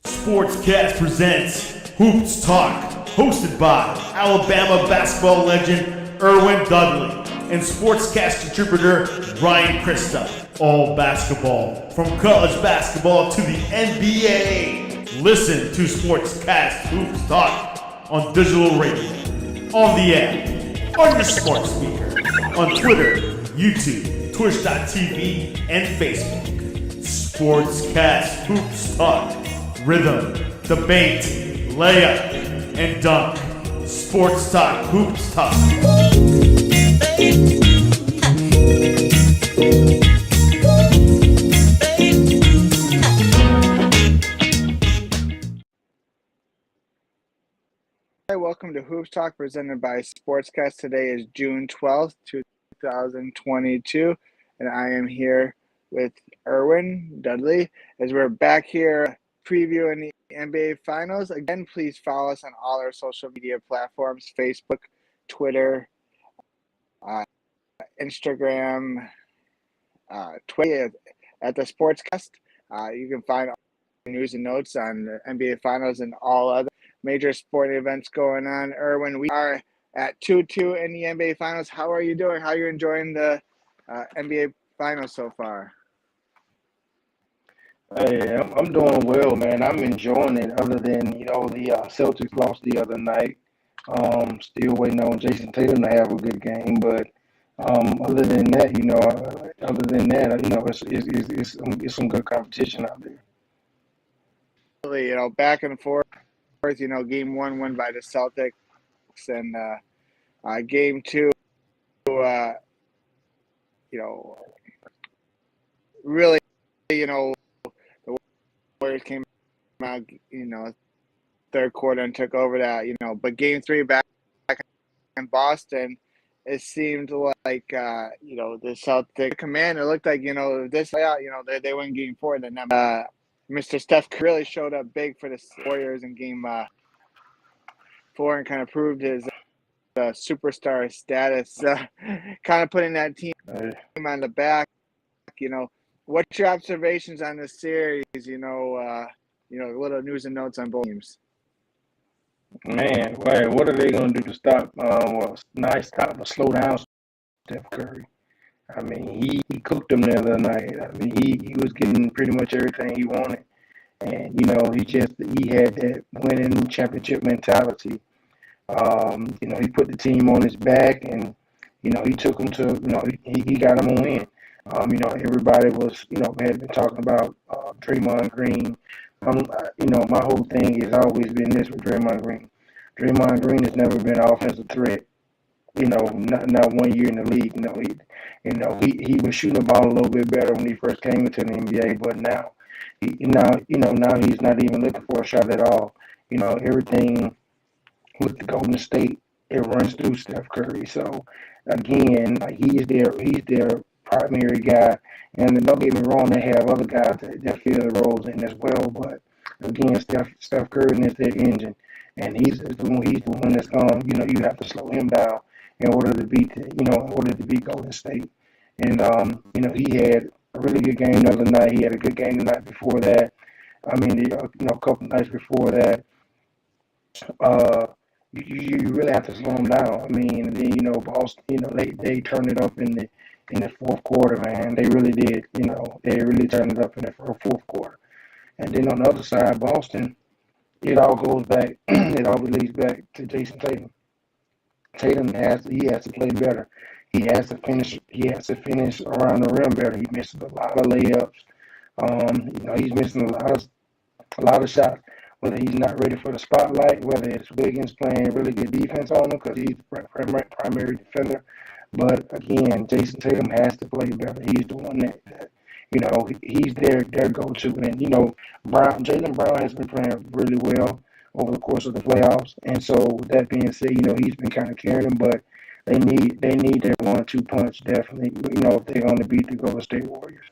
Sportscast presents Hoops Talk, hosted by Alabama basketball legend Erwin Dudley and sportscast contributor Ryan Krista. All basketball, from college basketball to the NBA. Listen to Sportscast Hoops Talk on digital radio, on the app, on your smart speaker, on Twitter, YouTube, Twitch.tv, and Facebook. Sportscast Hoops Talk. Rhythm, debate, layup, and dunk. Sports Talk, Hoops Talk. Hi, welcome to Hoops Talk presented by Sportscast. Today is June 12th, 2022, and I am here with Erwin Dudley as we're back here previewing the NBA Finals. Again, please follow us on all our social media platforms, Facebook, Twitter, Instagram, Twitter at the Sportscast. You can find all the news and notes on the NBA Finals and all other major sporting events going on. Erwin, we are at 2-2 in the NBA Finals. How are you doing? How are you enjoying the NBA Finals so far? Hey, I'm doing well, man. I'm enjoying it. Other than the Celtics lost the other night. Still waiting on Jason Tatum to have a good game, but other than that, it's some good competition out there. Back and forth. Game one won by the Celtics, and game two, really, the Warriors came out, third quarter and took over that, but game three back in Boston, it seemed like, the Celtics command, it looked like, this way out, they win game four, and then Mr. Steph really showed up big for the Warriors in game four and kind of proved his superstar status, kind of putting that team on the back. What's your observations on this series? Little news and notes on both teams. Man, what are they going to do to stop? Slow down Steph Curry. I mean, he cooked them the other night. I mean, he was getting pretty much everything he wanted, and he had that winning championship mentality. He put the team on his back, and he took them to he got them a win. Everybody was had been talking about Draymond Green. My whole thing has always been this with Draymond Green. Draymond Green has never been an offensive threat. Not 1 year in the league. He was shooting the ball a little bit better when he first came into the NBA, but now he's not even looking for a shot at all. Everything with the Golden State, it runs through Steph Curry. So again, he's their primary guy. And don't get me wrong, they have other guys that fill the roles in as well. But again, Steph Curry is their engine, and he's the one that's going. You have to slow him down in order to beat Golden State. And he had a really good game the other night. He had a good game the night before that. I mean, a couple nights before that. You really have to slow them down. I mean, and then Boston, they turned it up in the fourth quarter, man. They really did. They really turned it up in the fourth quarter. And then on the other side, Boston, it all goes back. It all leads back to Jason Tatum. Tatum has to play better. He has to finish. He has to finish around the rim better. He misses a lot of layups. He's missing a lot of shots. Whether he's not ready for the spotlight, whether it's Wiggins playing really good defense on him because he's the primary defender. But again, Jason Tatum has to play better. He's the one that he's their go-to. And Jaylen Brown has been playing really well over the course of the playoffs. And so with that being said, he's been kind of carrying them, but they need their 1-2 punch definitely. If they're going to beat the Golden State Warriors.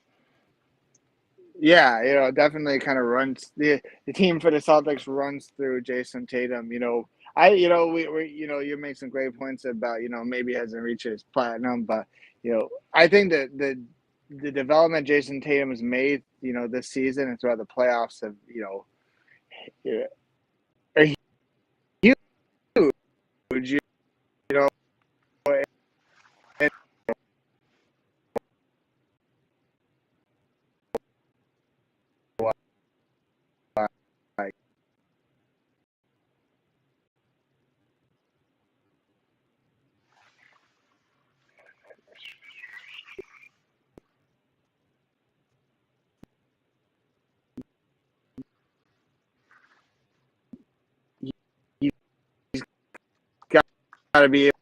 Yeah, definitely kind of runs the team for the Celtics runs through Jason Tatum. you make some great points about, maybe hasn't reached his platinum, but, I think that the development Jason Tatum has made, this season and throughout the playoffs have, are huge, know, and like, he's got to be able,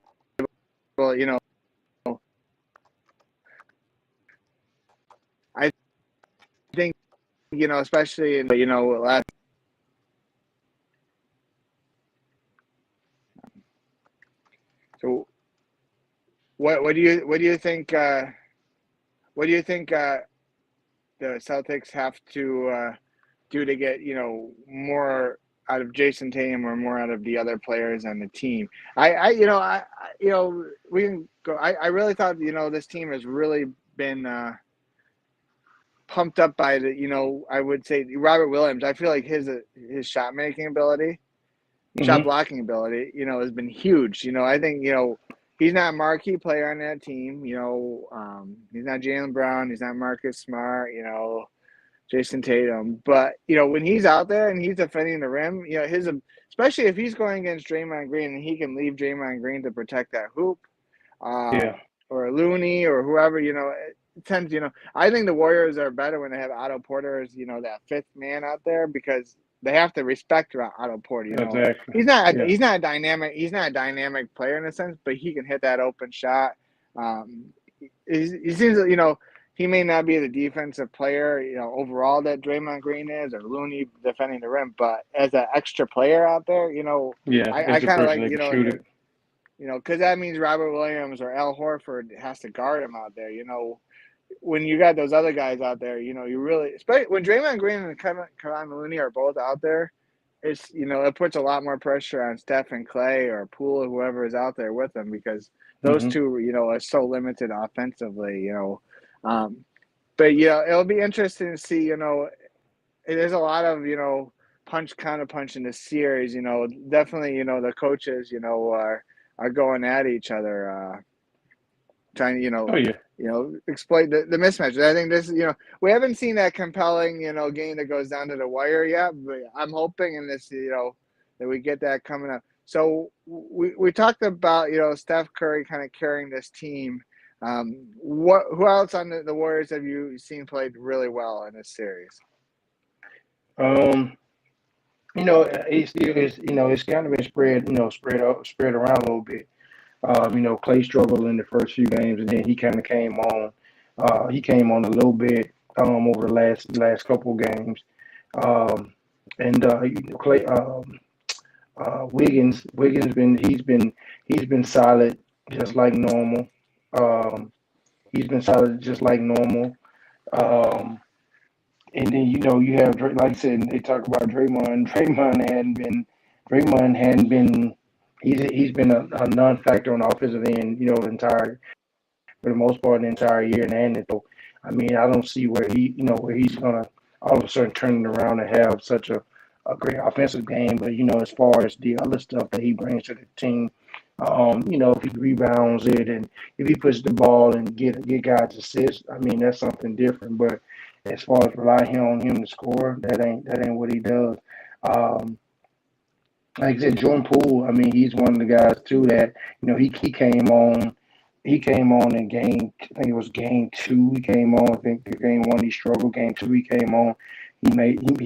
I think, especially in, last. So what do you think? What do you think the Celtics have to do to get more out of Jason Tatum or more out of the other players on the team? We can go. I really thought this team has really been pumped up by I would say Robert Williams. I feel like his shot making ability, shot blocking ability, has been huge. I think he's not a marquee player on that team. He's not Jaylen Brown. He's not Marcus Smart. Jason Tatum. But when he's out there and he's defending the rim, especially if he's going against Draymond Green and he can leave Draymond Green to protect that hoop, or Looney or whoever, it tends, I think the Warriors are better when they have Otto Porter as, that fifth man out there, because they have to respect Otto Porter. Exactly. He's not a dynamic player in a sense, but he can hit that open shot. He seems, he may not be the defensive player, overall that Draymond Green is, or Looney defending the rim, but as an extra player out there, I kind of like, because that means Robert Williams or Al Horford has to guard him out there. When you got those other guys out there, you really, especially when Draymond Green and Kevin Looney are both out there, it's, it puts a lot more pressure on Steph and Clay or Poole or whoever is out there with them, because those two, are so limited offensively, but it'll be interesting to see, there's a lot of, counter punch in this series, definitely, the coaches, are going at each other, trying to, exploit the mismatches. I think this, we haven't seen that compelling, game that goes down to the wire yet, but I'm hoping in this, that we get that coming up. So we talked about, Steph Curry kind of carrying this team. Who else on the Warriors have you seen played really well in this series? It's kind of been spread around a little bit. Clay struggled in the first few games, and then he kind of came on. He came on a little bit over the last couple of games. Clay Wiggins he's been solid just like normal. He's been solid just like normal. And then you have, like I said, they talk about Draymond. Draymond hadn't been. He's been a non-factor on the offensive end, for the most part, the entire year. And so, I don't see where he's gonna all of a sudden turn it around and have such a great offensive game. But as far as the other stuff that he brings to the team, if he rebounds it and if he puts the ball and get guys assists, that's something different. But as far as relying on him to score, that ain't what he does. Like I said, Jordan Poole, he's one of the guys too that, he came on. He came on in game, I think it was game 2. He came on. I think game 1 he struggled. Game 2 he came on. He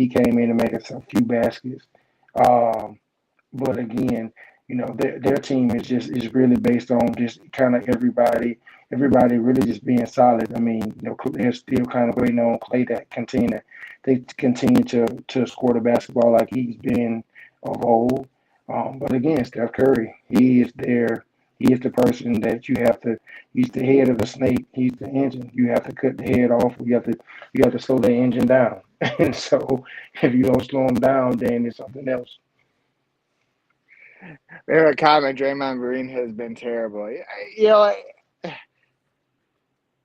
came in and made us a few baskets. But again, their team is really based on just kind of everybody really just being solid. They're still kind of waiting on Clay to continue to score the basketball like he's been of old. But again, Steph Curry, he is there. He is the person that you have to. He's the head of the snake. He's the engine. You have to cut the head off. You have to slow the engine down. And so, if you don't slow him down, then it's something else. Favorite comment: Draymond Green has been terrible. You know,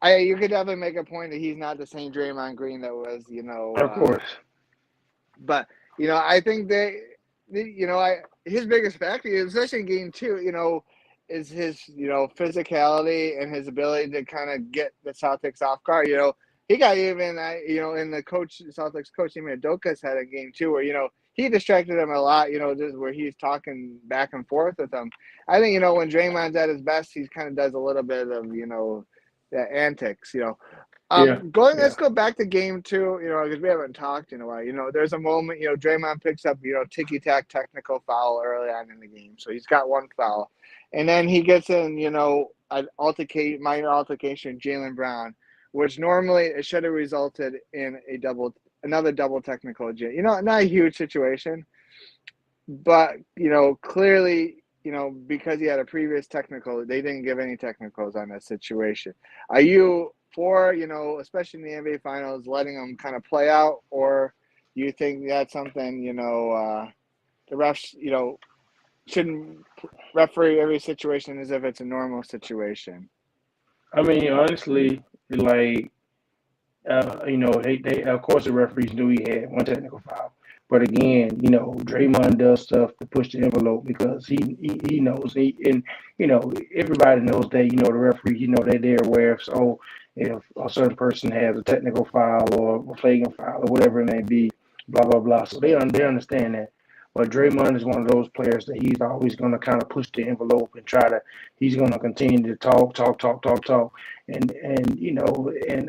you could definitely make a point that he's not the same Draymond Green that was, Of course. but I think his biggest factor, especially in game two, is his physicality and his ability to kind of get the Celtics off guard. He got even in the Celtics coach Ime Udoka's head in game two, where he distracted him a lot. Just where he's talking back and forth with him. I think when Draymond's at his best, he kind of does a little bit of the antics. Yeah. Let's go back to game two, because we haven't talked in a while. There's a moment, Draymond picks up, ticky-tack technical foul early on in the game. So he's got one foul. And then he gets in, an minor altercation with Jaylen Brown, which normally it should have resulted in another double technical. Not a huge situation, but, clearly, because he had a previous technical, they didn't give any technicals on that situation. Are you for, especially in the NBA Finals, letting them kind of play out, or do you think that's something, the refs, shouldn't referee every situation as if it's a normal situation? I mean, honestly, like, they of course the referees knew he had one technical foul. But again, Draymond does stuff to push the envelope because he knows everybody knows that, the referee, they're aware of. So if a certain person has a technical foul or a flagrant foul or whatever it may be, blah, blah, blah. So they understand that. But Draymond is one of those players that he's always going to kind of push the envelope and he's going to continue to talk. And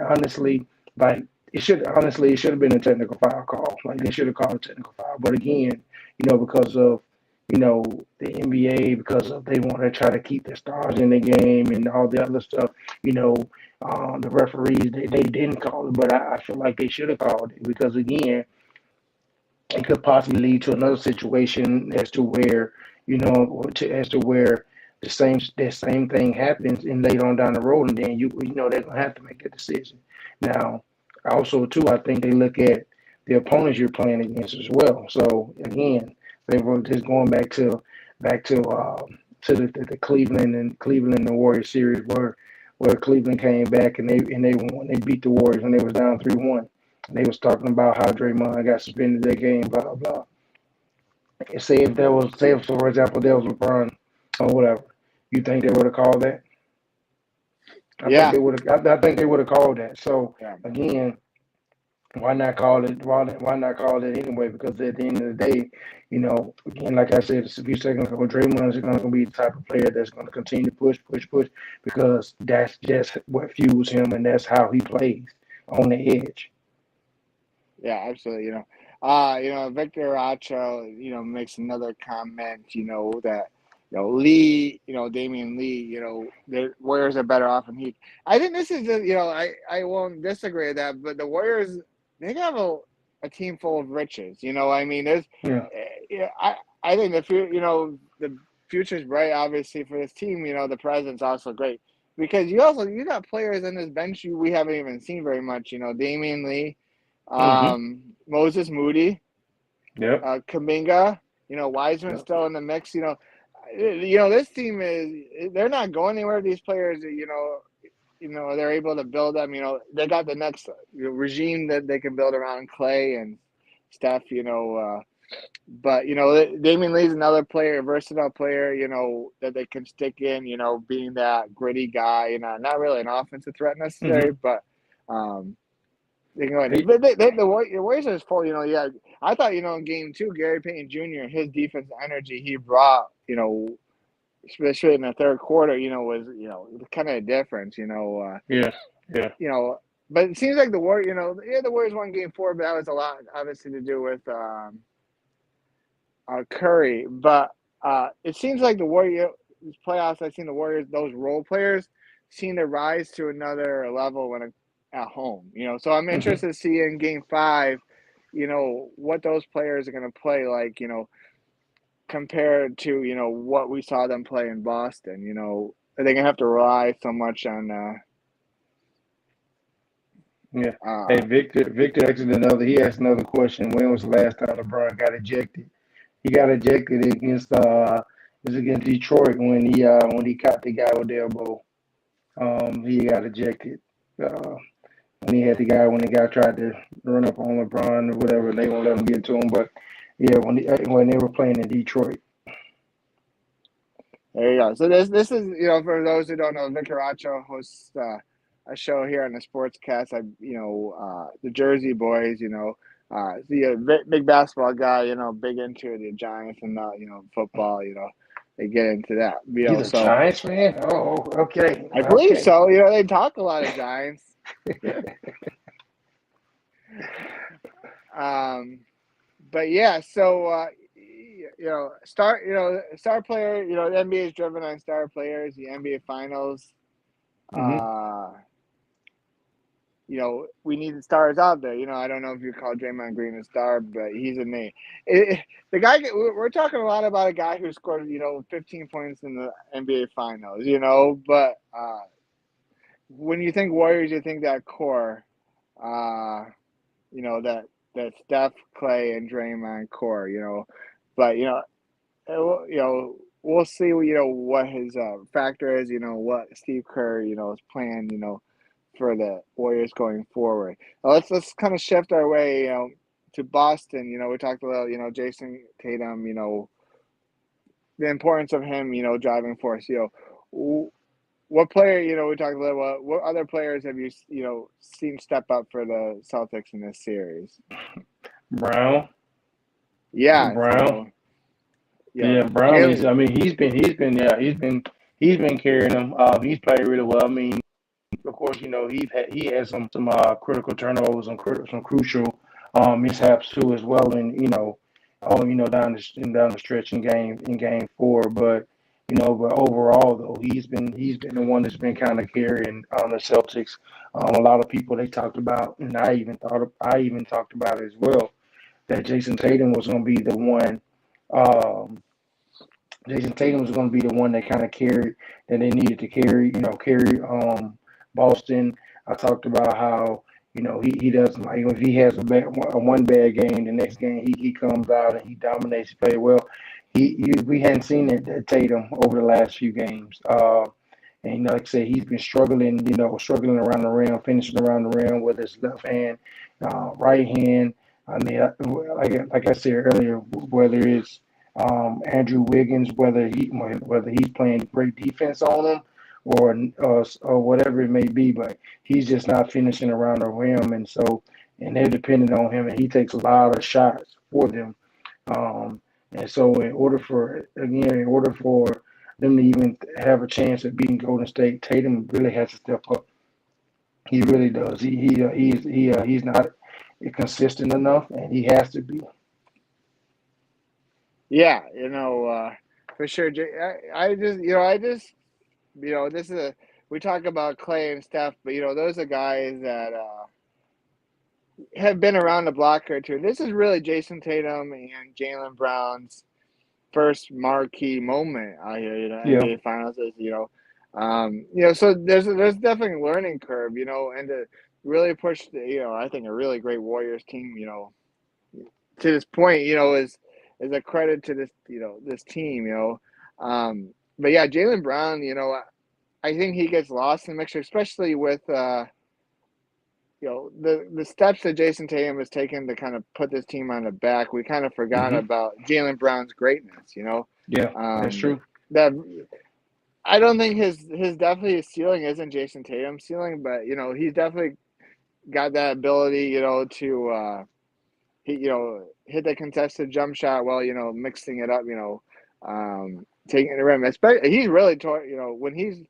honestly, like, it should have been a technical foul call. Like, they should have called a technical foul. But again, because of, the NBA, because of they want to try to keep their stars in the game and all the other stuff, the referees, they didn't call it. But I feel like they should have called it because, again, it could possibly lead to another situation as to where, the same thing happens and later on down the road, and then they're gonna have to make a decision. Now, also too, I think they look at the opponents you're playing against as well. So again, they were just going back to the Cleveland and the Warriors series where Cleveland came back and they won. They beat the Warriors when they was down 3-1. They was talking about how Draymond got suspended that game, blah, blah, blah. Say if for example, there was LeBron or whatever, you think they would have called that? I think they would have called that. So again, why not call it? Why not call it anyway? Because at the end of the day, again, like I said a few seconds ago, Draymond is going to be the type of player that's going to continue to push, because that's just what fuels him, and that's how he plays on the edge. Yeah, absolutely. Victor Acho, makes another comment, that, Lee, Damian Lee, the Warriors are better off in Heat. I think this is just, I won't disagree with that, but the Warriors, they have a team full of riches. I mean, there's, I think the future's bright, obviously, for this team. The present's also great because you got players in this bench we haven't even seen very much. Damian Lee. Moses Moody, Kuminga, Wiseman still in the mix. This team they're not going anywhere. These players, they're able to build them. They got the next regime that they can build around Clay and Steph. But Damian Lee's another player, a versatile player. that they can stick in. Being that gritty guy. Not really an offensive threat necessarily, but. They can go ahead. But the Warriors is full. I thought in game two, Gary Payton Jr. his defensive energy he brought, especially in the third quarter, was kind of a difference. But it seems like the Warriors, the Warriors won game four, but that was a lot obviously to do with Curry. But it seems like the Warriors playoffs. I've seen the Warriors; those role players seem to rise to another level when at home, so I'm interested to see in game five, what those players are going to play like, compared to, what we saw them play in Boston. Are they going to have to rely so much on, Hey, Victor asked another question. When was the last time LeBron got ejected? He got ejected against was against Detroit when he caught the guy with the elbow. He got ejected. When the guy tried to run up on LeBron or whatever, they won't let him get to him. But yeah, when they were playing in Detroit. There you go. So this is, for those who don't know, Vic Caracho hosts a show here on the Sportscast. The Jersey Boys, big basketball guy, big into the Giants and football, they get into that. He's a Giants fan? Oh, okay. I believe so. They talk a lot of Giants. But yeah, so star player, the NBA is driven on star players, the NBA Finals. We need the stars out there. I don't know if you call Draymond Green a star, but he's a name. The guy, we're talking a lot about a guy who scored, 15 points in the NBA Finals, but when you think Warriors, you think that core, that Steph, Clay, and Draymond core, but we'll see, what his factor is, what Steve Kerr, is planned, for the Warriors going forward. Now let's kind of shift our way, to Boston. We talked about, Jason Tatum, the importance of him, driving force. What player, we talked about what other players have you, seen step up for the Celtics in this series? Brown. Yeah. Brown. Brown is. I mean, he's been carrying them. He's played really well. I mean, of course, he has some critical turnovers and some crucial mishaps too as well, and down the stretch in game 4. But overall though, he's been the one that's been kind of carrying on the Celtics. A lot of people, they talked about, and I even talked about it as well, that Jason Tatum was going to be the one. Jason Tatum was going to be the one that kind of carried, that they needed to carry Boston. I talked about how he doesn't, like, if he has one bad game, the next game he comes out and he dominates, play well. We hadn't seen it Tatum over the last few games. And like I said, he's been struggling around the rim, finishing around the rim with his left hand, right hand. I mean, like I said earlier, whether it's Andrew Wiggins, whether he's playing great defense on him, or whatever it may be, but he's just not finishing around the rim, and they're dependent on him, and he takes a lot of shots for them. And so in order for them to even have a chance at beating Golden State, Tatum really has to step up. He really does. He's not consistent enough, and he has to be. Yeah, for sure. This is we talk about Clay and Steph, but those are guys that have been around the block or two. This is really Jason Tatum and Jaylen Brown's first marquee moment out here. NBA Finals is, so there's definitely a learning curve, and to really push I think a really great Warriors team, to this point, is a credit to this, this team, but yeah, Jaylen Brown, I think he gets lost in the mixture, especially with, the steps that Jason Tatum has taken to kind of put this team on the back. We kind of forgot about Jaylen Brown's greatness, Yeah, that's true. That I don't think his ceiling isn't Jason Tatum's ceiling, but he's definitely got that ability, to hit the contested jump shot while mixing it up, taking the rim. He's really when he's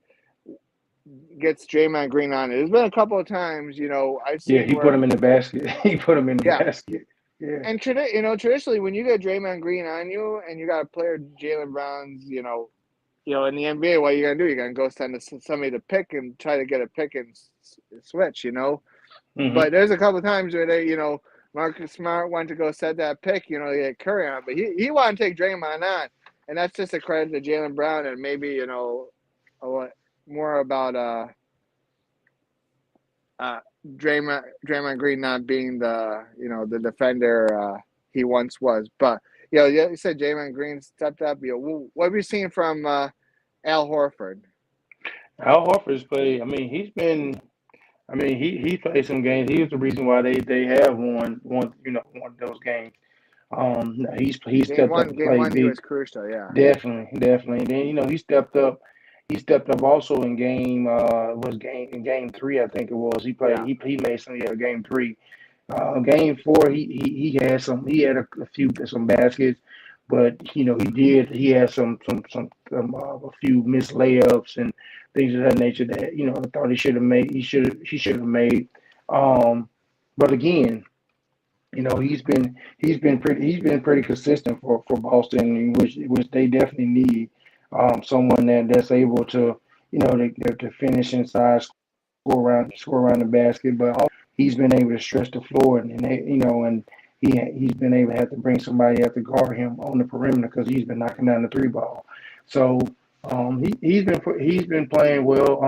gets Draymond Green on it. There's been a couple of times, I've seen. Yeah, he put him in the basket. Basket. Yeah. And traditionally, when you get Draymond Green on you and you got a player Jaylen Brown's, in the NBA, what are you gonna do? You're gonna go send somebody to pick and try to get a pick and switch, But there's a couple of times where they, Marcus Smart went to go set that pick, they get Curry on, but he wanted to take Draymond on, and that's just a credit to Jaylen Brown and maybe more about Draymond Green not being the the defender he once was. But You said Draymond Green stepped up. What have you seen from Al Horford? Al Horford's played. I mean, he's been. I mean, he played some games. He was the reason why they have won one of those games. He stepped up and Game played one, he big. was crucial. Yeah, Definitely. And then he stepped up. He stepped up also in game three, I think it was. He played. yeah, He made game three. Game four, he had a few some baskets, but he had a few missed layups and things of that nature that I thought he should have made. He should have made. Um, but again, he's been pretty consistent for Boston, which they definitely need someone that's able to to finish inside, score around the basket, but he's been able to stretch the floor and he's been able to have to bring somebody out to guard him on the perimeter because he's been knocking down the three ball. So he's been playing well.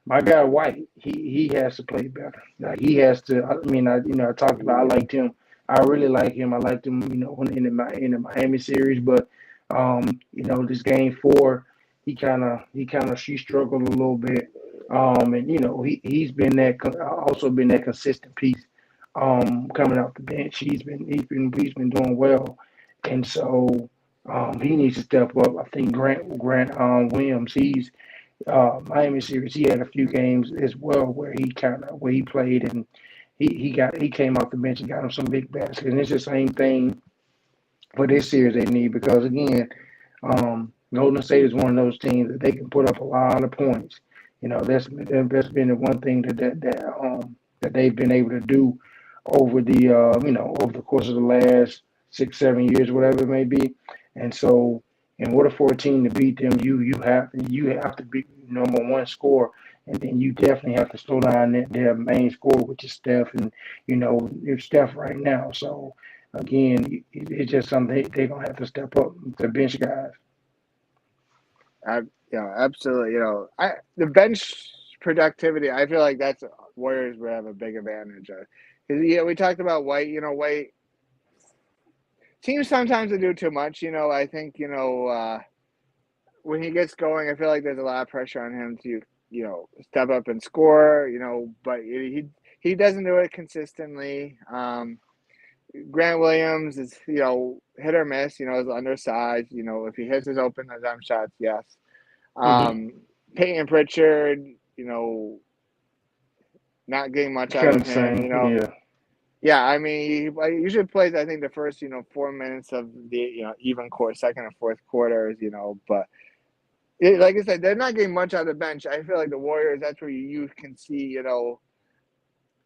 My guy White, he has to play better. Like he has to. I mean, I talked about. I liked him. I really like him. I liked him. In the Miami series, but this game four, she struggled a little bit. And he's been also been that consistent piece. Coming off the bench, he's been doing well, and so he needs to step up. I think Grant Williams, he's Miami series, he had a few games as well where he played and he came off the bench and got him some big baskets. And it's the same thing for this series they need because again, Golden State is one of those teams that they can put up a lot of points. That's been the one thing that they've been able to do over over the course of the last 6 7 years, whatever it may be. And so, in order for a team to beat them, you have to be number one scorer, and then you definitely have to slow down their main scorer, which is Steph, and it's Steph right now. So again, it's just something they're gonna have to step up to bench guys. absolutely. The bench productivity. I feel like that's Warriors would have a big advantage of. Because we talked about White. White teams sometimes they do too much. I think when he gets going, I feel like there's a lot of pressure on him to step up and score. But he doesn't do it consistently. Grant Williams is hit or miss. Is undersized. If he hits his open jump shots, yes. Mm-hmm. Peyton Pritchard, not getting much out Kind of of him. same, yeah. Yeah, I mean, he usually plays. I think the first 4 minutes of the even quarter, second and fourth quarters. But like I said, they're not getting much out of the bench. I feel like the Warriors. That's where you can see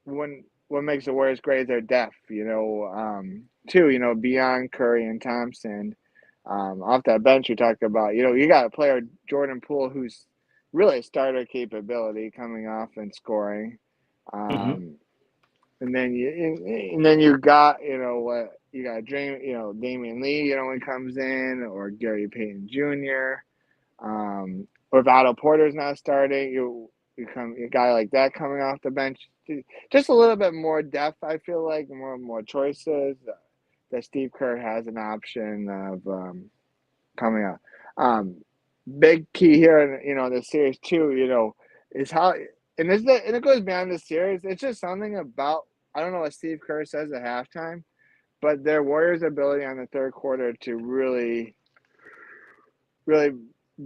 when what makes the Warriors great is their depth. Too. Beyond Curry and Thompson. Off that bench, you talked about. You got a player Jordan Poole who's really a starter capability coming off and scoring. Mm-hmm. And then you got you got Damian Lee when he comes in or Gary Payton Jr. Or if Otto Porter's not starting, you come a guy like that coming off the bench. Just a little bit more depth. I feel like more choices that Steve Kerr has an option of coming out. Big key here in the series too. Is how. And it goes beyond the series. It's just something about I don't know what Steve Kerr says at halftime, but their Warriors' ability on the third quarter to really, really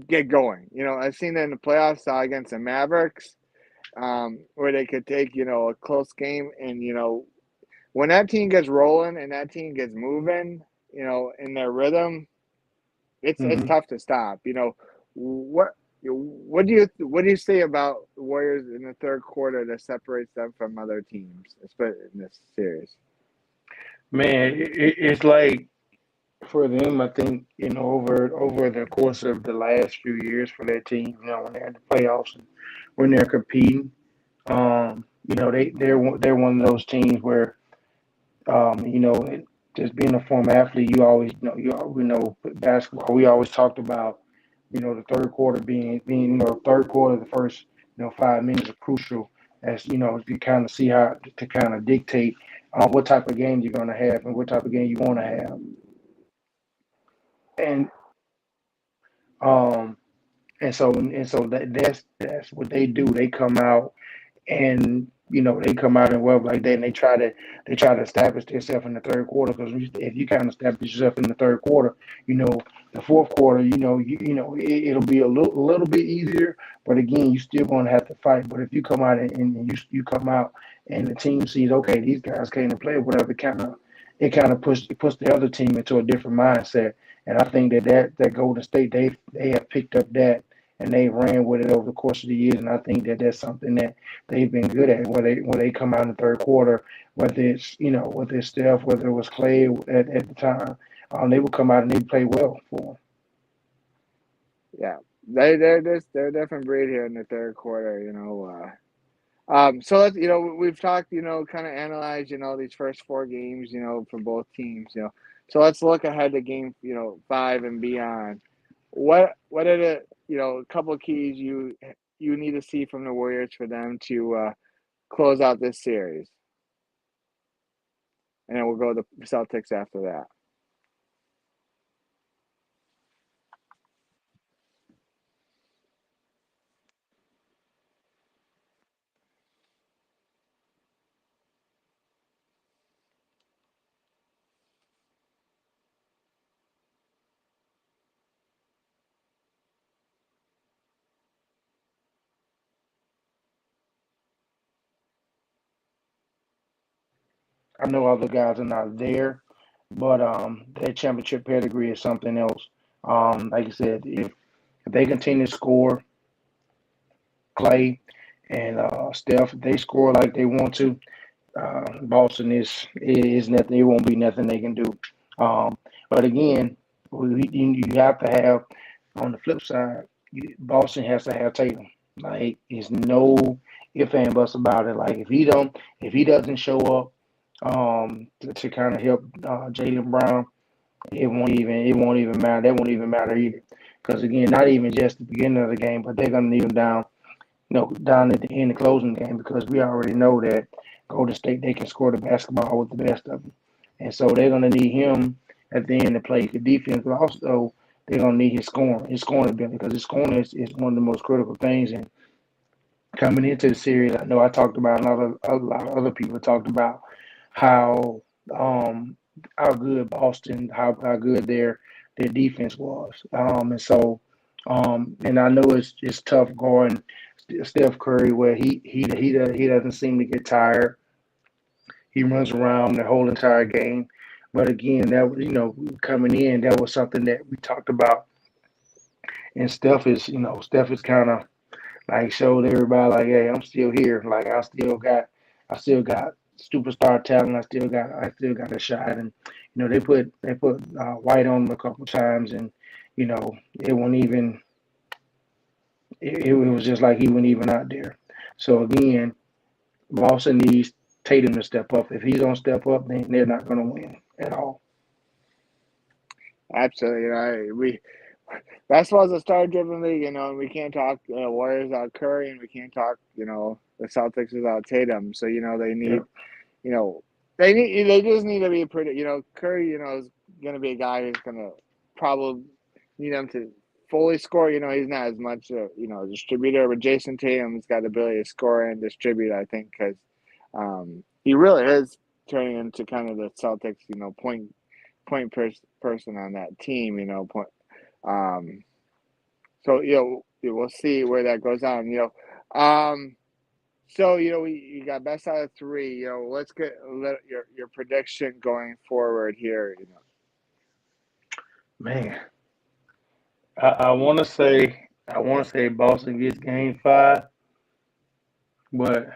get going. I've seen it in the playoffs against the Mavericks, where they could take a close game and when that team gets rolling and that team gets moving, in their rhythm, it's Mm-hmm. tough to stop. What do you say about the Warriors in the third quarter that separates them from other teams, especially in this series? Man, it's like for them, I think over the course of the last few years for their team, when they're in the playoffs and when they're competing, they're one of those teams where just being a former athlete, you always we know basketball. We always talked about the third quarter being third quarter, the first 5 minutes are crucial as you kind of see how to kind of dictate what type of game you're going to have and what type of game you want to have. and um and so that's what they do. They come out and they come out and work like that, and they try to establish themselves in the third quarter. Because if you kind of establish yourself in the third quarter, the fourth quarter, it'll be a little bit easier. But again, you still gonna have to fight. But if you come out and you come out and the team sees, okay, these guys came to play, whatever, it kind of puts the other team into a different mindset. And I think that Golden State, they have picked up that, and they ran with it over the course of the years. And I think that's something that they've been good at, where they come out in the third quarter, whether it's Steph, whether it was Clay at the time, they would come out and they play well for them. Yeah, they're a different breed here in the third quarter. So let's we've talked kind of analyzed these first four games for both teams. So let's look ahead to game 5 and beyond. What are the a couple of keys you need to see from the Warriors for them to close out this series, and then we'll go to the Celtics after that. I know other guys are not there, but their championship pedigree is something else. Like I said, if they continue to score, Clay and Steph, if they score like they want to, Boston is nothing. It won't be nothing they can do. But again, you have to have, on the flip side, Boston has to have Tatum. Like, there's no if and buts about it. Like, if he doesn't show up to kind of help Jaylen Brown, it won't even matter. That won't even matter either. Because again, not even just the beginning of the game, but they're gonna need him down at the end of the closing game, because we already know that Golden State, they can score the basketball with the best of them. And so they're going to need him at the end to play the defense, but also they're going to need his scoring ability, because his scoring is one of the most critical things. And coming into the series, I know I talked about, a lot of other people talked about how how good Boston, how good their defense was. And I know it's tough going Steph Curry, where he doesn't seem to get tired. He runs around the whole entire game. But again, that was, coming in, that was something that we talked about. And Steph is kind of like showed everybody, like, hey, I'm still here. Like, I still got superstar talent. I still got a shot. And they put White on him a couple times, and it wasn't even. It was just like he wasn't even out there. So again, Boston needs Tatum to step up. If he's gonna step up, then they're not gonna win at all. Absolutely. Basketball's a star-driven league, and we can't talk Warriors without Curry, and we can't talk the Celtics without Tatum. So they need Yeah. they just need to be pretty. Curry is going to be a guy who's going to probably need him to fully score. He's not as much a distributor, but Jason Tatum's got the ability to score and distribute, I think, because he really is turning into kind of the Celtics point person on that team. So we'll see where that goes on. So you got best out of 3. Let's get your prediction going forward here. Man, I want to say Boston gets Game 5, but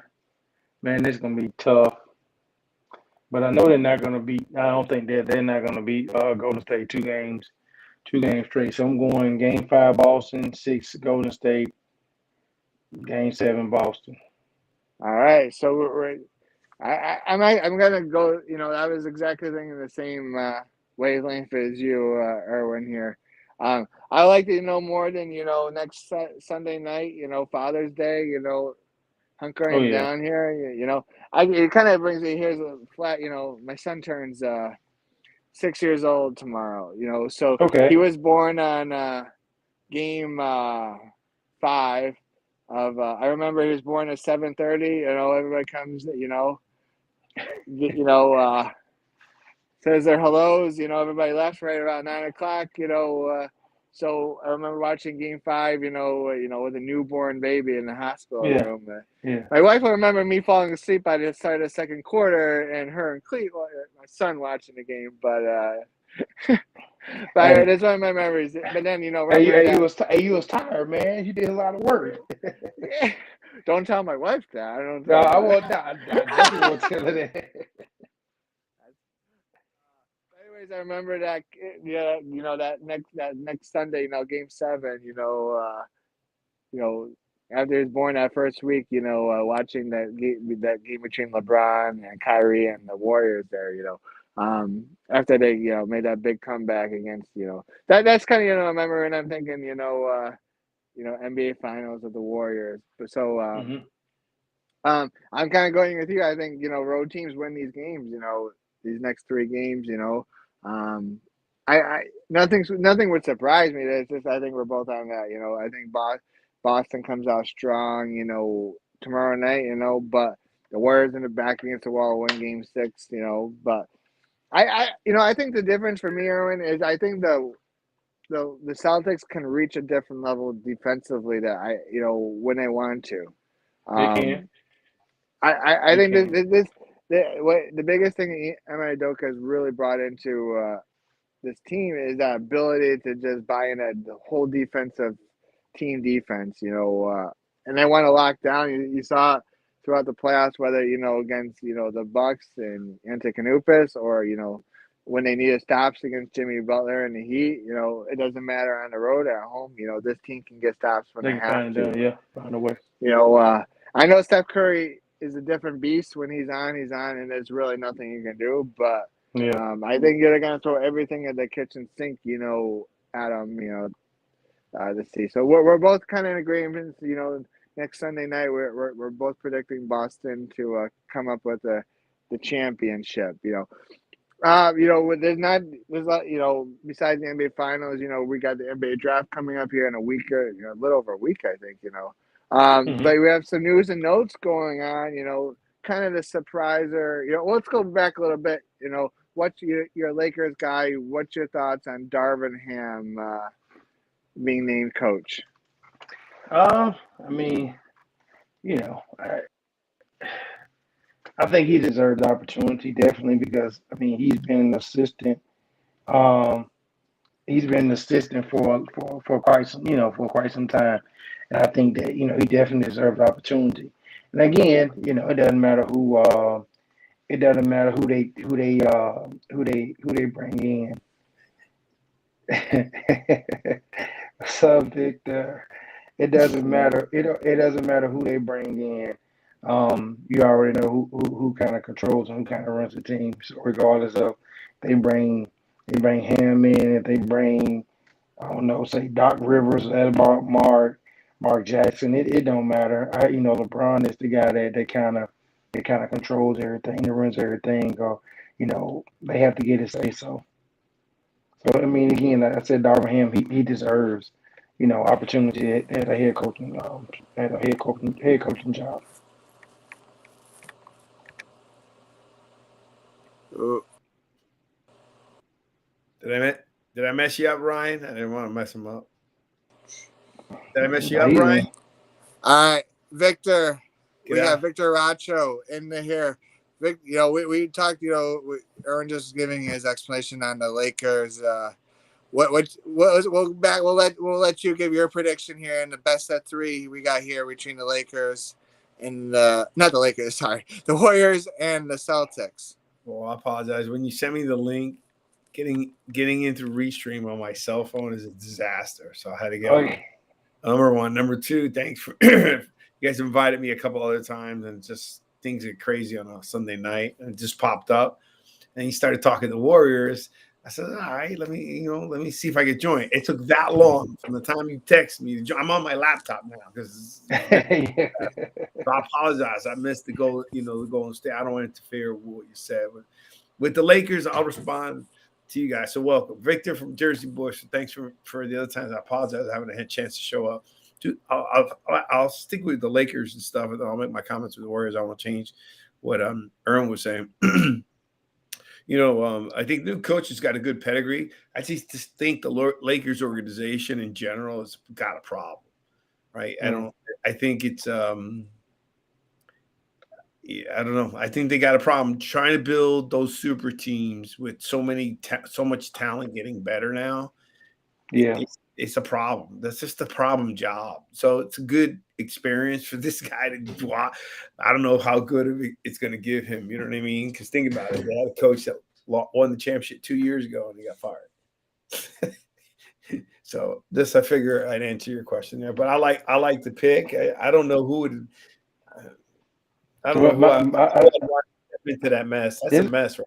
man, it's gonna be tough. But I know they're not gonna beat. I don't think they're not gonna beat Golden State two games straight. So I'm going Game 5 Boston, 6 Golden State, Game 7 Boston. All right, so I'm gonna go. I was exactly thinking the same wavelength as you, Erwin here. I like to more than next Sunday night. Father's Day. Oh Hunkering yeah, down here. It kind of brings me. Here's a flat. My son turns 6 years old tomorrow. So Okay. he was born on game 5 of. I remember he was born at 7:30. Everybody comes. Says their hellos. Everybody left right around 9 o'clock. So I remember watching Game 5. With a newborn baby in the hospital Yeah. room. Yeah. My wife will remember me falling asleep by the start of the second quarter, and her and Clete, my son, watching the game. But Hey, that's one of my memories. But then right hey, behind hey, that, you was tired, man. You did a lot of work. don't tell my wife that. I don't No, tell I her won't. that. I definitely won't tell her that. Anyways, I remember that. Yeah, that next Sunday, Game 7. After he was born that first week, watching that game between LeBron and Kyrie and the Warriors there, after they, made that big comeback against, that's kind of, I remember, and I'm thinking, NBA Finals of the Warriors. But so, Hmm. I'm kind of going with you. I think, road teams win these games, these next 3 games, nothing would surprise me. It's just, I think we're both on that, I think Boston comes out strong, tomorrow night, but the Warriors in the back against the wall win game 6, but I think the difference for me, Erwin, is I think the Celtics can reach a different level defensively that when they want to. They can. I They think can. the biggest thing Emma Udoka has really brought into this team is that ability to just buy in the whole defensive team defense, and they want to lock down. You saw it throughout the playoffs, whether against the Bucks and Antetokounmpo, or when they needed stops against Jimmy Butler and the Heat. It doesn't matter on the road or at home. This team can get stops when They they can have find it to. done. Yeah, find a way. I know Steph Curry is a different beast. When he's on, and there's really nothing you can do. But Yeah. I think they're going to throw everything at the kitchen sink, at them, to see. So we're both kind of in agreement. Next Sunday night we're both predicting Boston to come up with the championship. There's not, besides the NBA Finals, we got the NBA Draft coming up here in a week, or a little over a week, I think. Hmm. But we have some news and notes going on. Kind of the surpriser. Let's go back a little bit. What's your Lakers guy? What's your thoughts on Darvin Ham being named coach? I mean, you know, I think he deserves the opportunity definitely because I mean he's been an assistant. Um, he's been an assistant for quite some for quite some time, and I think that he definitely deserves the opportunity. And again, it doesn't matter who it doesn't matter who they bring in. So Victor, it doesn't matter. It doesn't matter who they bring in. You already know who kind of controls and who kind of runs the team. So regardless of they bring they bring Ham in, if they bring I don't know, say Doc Rivers, Mark Jackson, it don't matter. LeBron is the guy that kind of controls everything, that runs everything. Or they have to get his say so. So I mean, again, like I said, Darvin Ham, he deserves, opportunity at a head coaching job. Ooh. Did I mess you up, Ryan? I didn't want to mess him up. Did I mess you No, up, he Ryan? didn't. All right, Victor. We Get got out. Victor Racho in the here. Vic, we talked. Aaron just giving his explanation on the Lakers. We'll let you give your prediction here in the best of 3 we got here between the Lakers and not the Lakers, sorry, the Warriors and the Celtics. Well, I apologize. When you sent me the link, getting into Restream on my cell phone is a disaster. So I had to get Oh, on. Number one. Number two, thanks for you guys invited me a couple other times, and just things get crazy on a Sunday night, and it just popped up. And he started talking to Warriors. I said, all right, let me see if I can join. It took that long from the time you text me to join. I'm on my laptop now because yeah. so I apologize. I missed the Golden State. I don't want to interfere with what you said. With the Lakers, I'll respond. to you guys. So welcome, Victor from Jersey Bush. Thanks for the other times. I apologize I haven't had a chance to show up. I'll stick with the Lakers and stuff, and then I'll make my comments with the Warriors. I want to change what Erwin was saying. I think new coach has got a good pedigree. I just think the Lakers organization in general has got a problem, right? I think it's I don't know. I think they got a problem trying to build those super teams with so much talent getting better now. Yeah. It's a problem. That's just a problem job. So it's a good experience for this guy to do. I don't know how good it's going to give him. You know what I mean? Because think about it. They had a coach that won the championship 2 years ago and he got fired. So I figure I'd answer your question there. But I like the pick. I don't know who would. I don't know who I into that mess. That's a mess, right?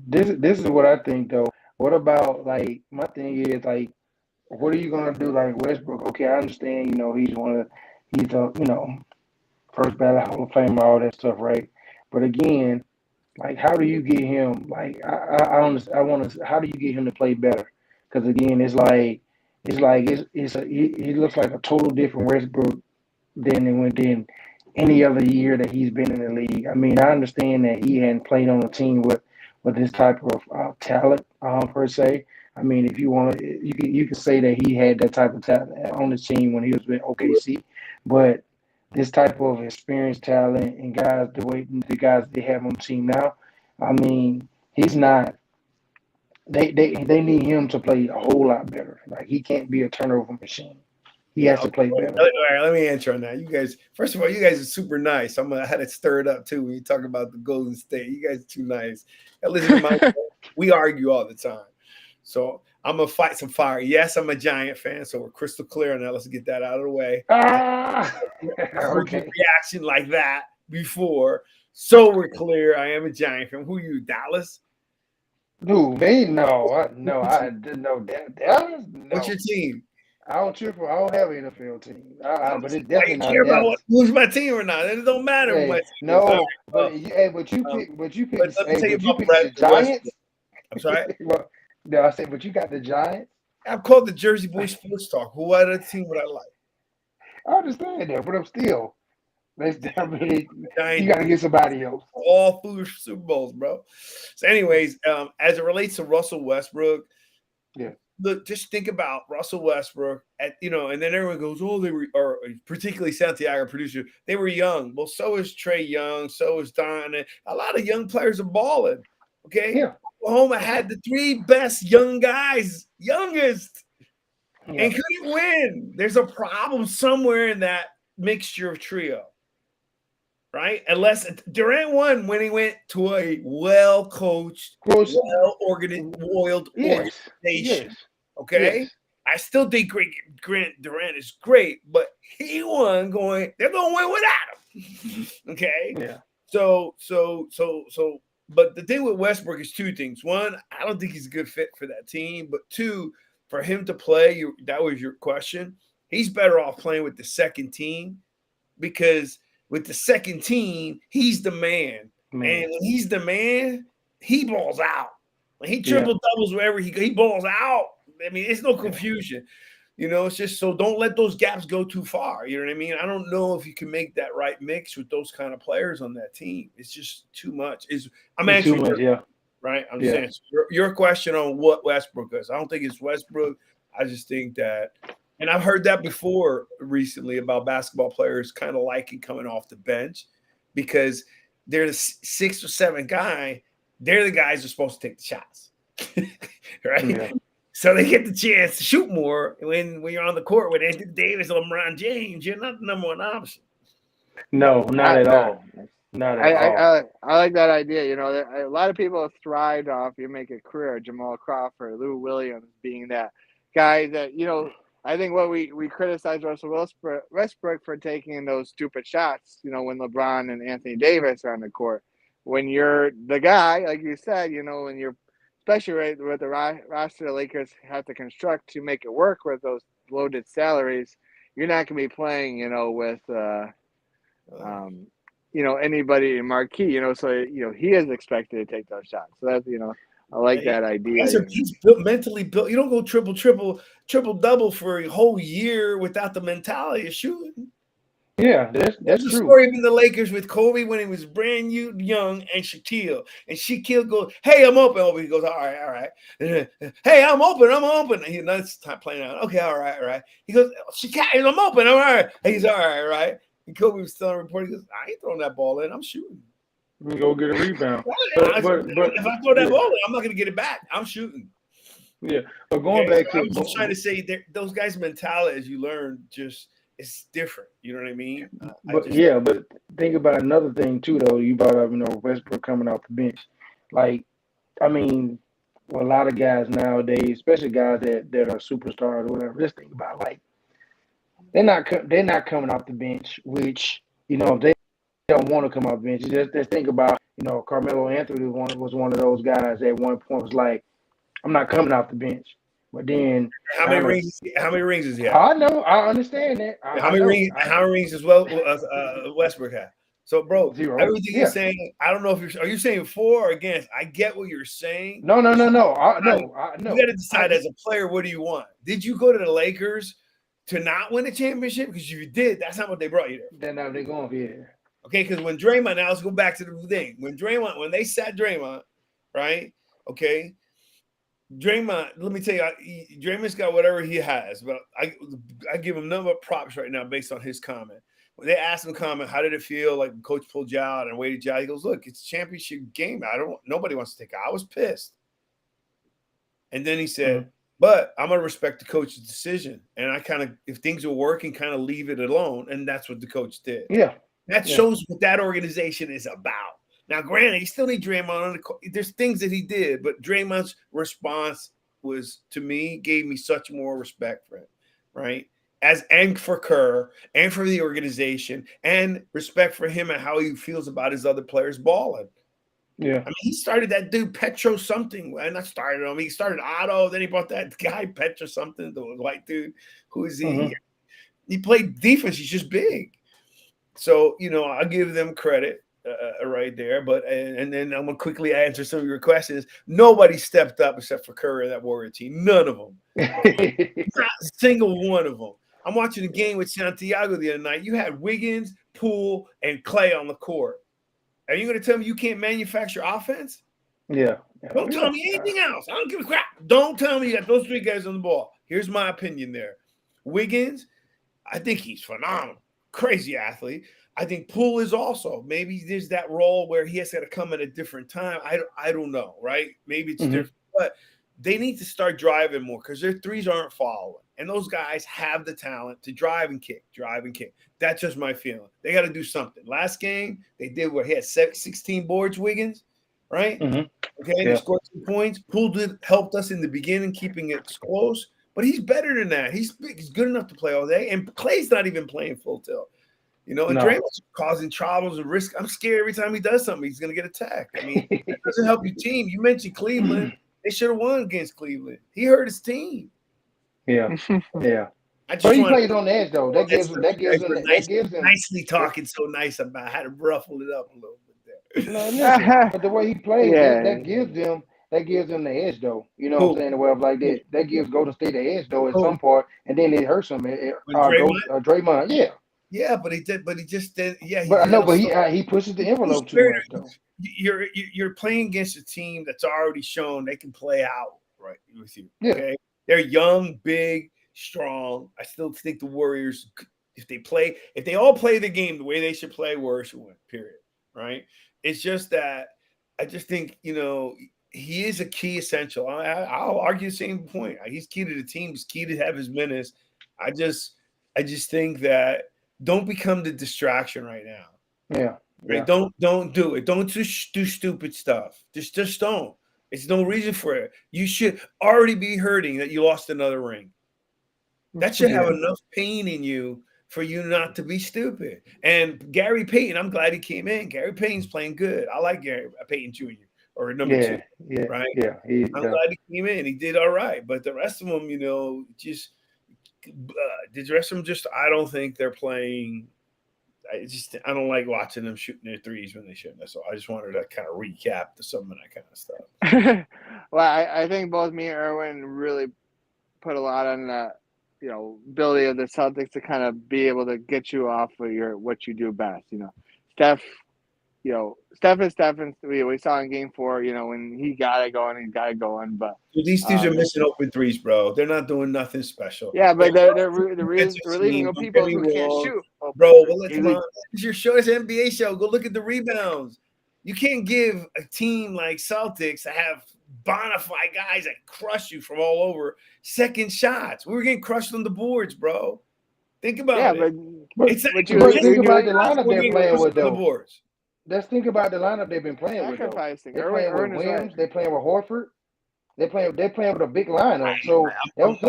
This is what I think though. What about like my thing is like, what are you gonna do like Westbrook? Okay, I understand. He's a first ballot Hall of Famer, all that stuff, right? But again, like, how do you get him? Like, I want to. How do you get him to play better? Because again, he looks like a total different Westbrook than any other year that he's been in the league. I mean, I understand that he hadn't played on a team with this type of talent per se. I mean, if you want to, you can say that he had that type of talent on the team when he was with OKC, but this type of experienced talent and guys, the guys they have on the team now, I mean, he's not. They need him to play a whole lot better. Like, he can't be a turnover machine. He has to play better. All right, let me answer on that. You guys, first of all, you guys are super nice. I had it stirred up too when you talk about the Golden State. You guys are too nice. Listen to we argue all the time. So I'm gonna fight some fire. Yes, I'm a Giant fan, so we're crystal clear on that. Let's get that out of the way. I heard your reaction like that before, so we're clear. I am a Giant fan. Who are you, Dallas? Dude, I didn't know Dallas. No. What's your team? I don't have an NFL team. But it's definitely not care Dallas. about who's my team or not. It don't matter who my team is. No, but you pick the Giants. I'm sorry. No, I said, but you got the Giants. I'm called the Jersey Boy Sports Talk. Who other team would I like? I understand that, but I'm still. You got to get somebody else. All foolish Super Bowls, bro. So, anyways, as it relates to Russell Westbrook, yeah. Look, just think about Russell Westbrook and then everyone goes, oh, they were, or particularly Santiago, producer, they were young. Well, so is Trae Young, so is Don. A lot of young players are balling. Okay. Yeah. Oklahoma had the 3 best young guys, youngest, and couldn't win. There's a problem somewhere in that mixture of trio. Right? Unless Durant won when he went to a well-coached, well-organized, oiled organization. Yes. Okay? Yes. I still think Grant Durant is great, but he won they're going to win without him. Okay? Yeah. So, but the thing with Westbrook is 2 things. 1, I don't think he's a good fit for that team. But 2, for him to play, that was your question, he's better off playing with the second team because – with the second team, he's the man. And when he's the man, he balls out. When he triple doubles wherever he balls out. I mean, it's no confusion. It's just so don't let those gaps go too far. You know what I mean? I don't know if you can make that right mix with those kind of players on that team. It's just too much. I'm answering right? I'm just answering your question on what Westbrook is. I don't think it's Westbrook. I just think that and I've heard that before recently about basketball players kind of liking coming off the bench because they're the 6th or 7th guy. They're the guys who are supposed to take the shots, right? Yeah. So they get the chance to shoot more when you're on the court with Anthony Davis or LeBron James. You're not the number 1 option. No, not at all. Not at all. I like that idea. A lot of people have thrived off, you make a career, Jamal Crawford, Lou Williams being that guy that, I think what we criticize Russell Westbrook for taking those stupid shots, when LeBron and Anthony Davis are on the court. When you're the guy, like you said, when you're especially with the roster the Lakers have to construct to make it work with those loaded salaries, you're not going to be playing, with anybody in marquee, so he is expected to take those shots. So that's I like that idea. He's built, mentally built. You don't go triple double for a whole year without the mentality of shooting. Yeah, that's the true. story in the Lakers with Kobe when he was brand new, young, and Shaquille goes, "Hey, I'm open." He goes, "All right." Hey, I'm open. He's not playing out. Okay, all right. He goes, "Shaquille, I'm open. All right." He's all right. And Kobe was telling a reporter, he goes, "I ain't throwing that ball in. I'm shooting. We go get a rebound." But if I throw that ball in, I'm not going to get it back. I'm shooting. Yeah, but going back to, I'm just trying to say those guys' mentality, as you learn, just it's different. You know what I mean? But think about another thing too, though. You brought up, Westbrook coming off the bench. Like, I mean, a lot of guys nowadays, especially guys that are superstars or whatever, just think about, like, they're not coming off the bench, which, if they don't want to come off the bench, just think about, Carmelo Anthony was one of those guys at one point was like, I'm not coming off the bench. But then how many rings is he have? I know, I understand that. How many rings as well Westbrook had? So, bro, 0. Everything you're saying, I don't know if are you saying for or against? I get what you're saying. No. You got to decide as a player, what do you want? Did you go to the Lakers to not win a championship? Because if you did, that's not what they brought you there. Then they're going here. Okay, because when Draymond, now let's go back to the thing. When they sat Draymond, right? Okay. Draymond, let me tell you, Draymond's got whatever he has, but I give him none but props right now based on his comment. When they asked him how did it feel like the coach pulled you out and waited you out? He goes, "Look, it's a championship game. Nobody wants to take it. I was pissed." And then he said, "But I'm gonna respect the coach's decision, and I if things are working, kind of leave it alone." And that's what the coach did. Yeah, that shows what that organization is about. Now, granted, you still need Draymond on the court. There's things that he did, but Draymond's response was, to me, gave me such more respect for him, right? And for Kerr, and for the organization, and respect for him and how he feels about his other players balling. Yeah. I mean, he started that dude, Petro something, and I started him. He started Otto, then he brought that guy, Petro something, the white dude. Who is he? Mm-hmm. He played defense. He's just big. So, I'll give them credit. Right there, and then I'm gonna quickly answer some of your questions. Nobody stepped up except for Curry and that Warrior team. None of them, not a single one of them. I'm watching a game with Santiago the other night. You had Wiggins, Poole, and Clay on the court. Are you gonna tell me you can't manufacture offense? Yeah. Don't tell me anything else. I don't give a crap. Don't tell me you got those three guys on the ball. Here's my opinion there. Wiggins, I think he's phenomenal, crazy athlete. I think Poole is also. Maybe there's that role where he has to come at a different time. I don't know, right? Maybe it's different, but they need to start driving more because their threes aren't following. And those guys have the talent to drive and kick. That's just my feeling. They got to do something. Last game, they did where he had 16 boards, Wiggins, right? Mm-hmm. Okay, they scored 2 points. Poole helped us in the beginning, keeping it close, but he's better than that. He's good enough to play all day, and Clay's not even playing full tilt. And Draymond's causing troubles and risk. I'm scared every time he does something, he's going to get attacked. I mean, it doesn't help your team. You mentioned Cleveland. They should have won against Cleveland. He hurt his team. Yeah. But he plays on the edge, though. That gives him nicely talking so nice about how to ruffle it up a little bit there. But the way he plays, that gives them the edge, though. You know what I'm saying? The way of like that. That gives Golden State the edge, though, at some part, and then it hurts him. Draymond, yeah. Yeah, but he just did. Yeah, but I know, but he pushes the envelope too much, though. You're playing against a team that's already shown they can play out right with you. Yeah. Okay, they're young, big, strong. I still think the Warriors, if they all play the game the way they should play, Warriors should win. Period. Right? It's just that I just think he is a key essential. I'll argue the same point. He's key to the team. He's key to have his minutes. I just think that. Don't become the distraction right now. Yeah. Right. Don't do it. Don't just do stupid stuff. Just don't. It's no reason for it. You should already be hurting that you lost another ring. That should have enough pain in you for you not to be stupid. And Gary Payton, I'm glad he came in. Gary Payton's playing good. I like Gary Payton Jr. or number 2. Yeah. Right. Yeah. I'm glad he came in. He did all right. But the rest of them, the rest of them I don't think they're playing I don't like watching them shooting their threes when they shouldn't. So I just wanted to kind of recap some of that kind of stuff. Well, I think both me and Erwin really put a lot on the, ability of the Celtics to kind of be able to get you off of what you do best. Steph, Steph is Steph, and we saw in Game 4, when he got it going, but These dudes are missing open threes, bro. They're not doing nothing special. yeah, but they're relieving people who can't shoot. Bro, come on. It's your show. It's an NBA show. Go look at the rebounds. You can't give a team like Celtics to have bona fide guys that crush you from all over second shots. We were getting crushed on the boards, bro. Think about it. But think about the lineup they're playing with, though. Let's think about the lineup they've been playing with, though. They're playing with Williams. They're playing with Horford. They're playing with a big lineup. So that's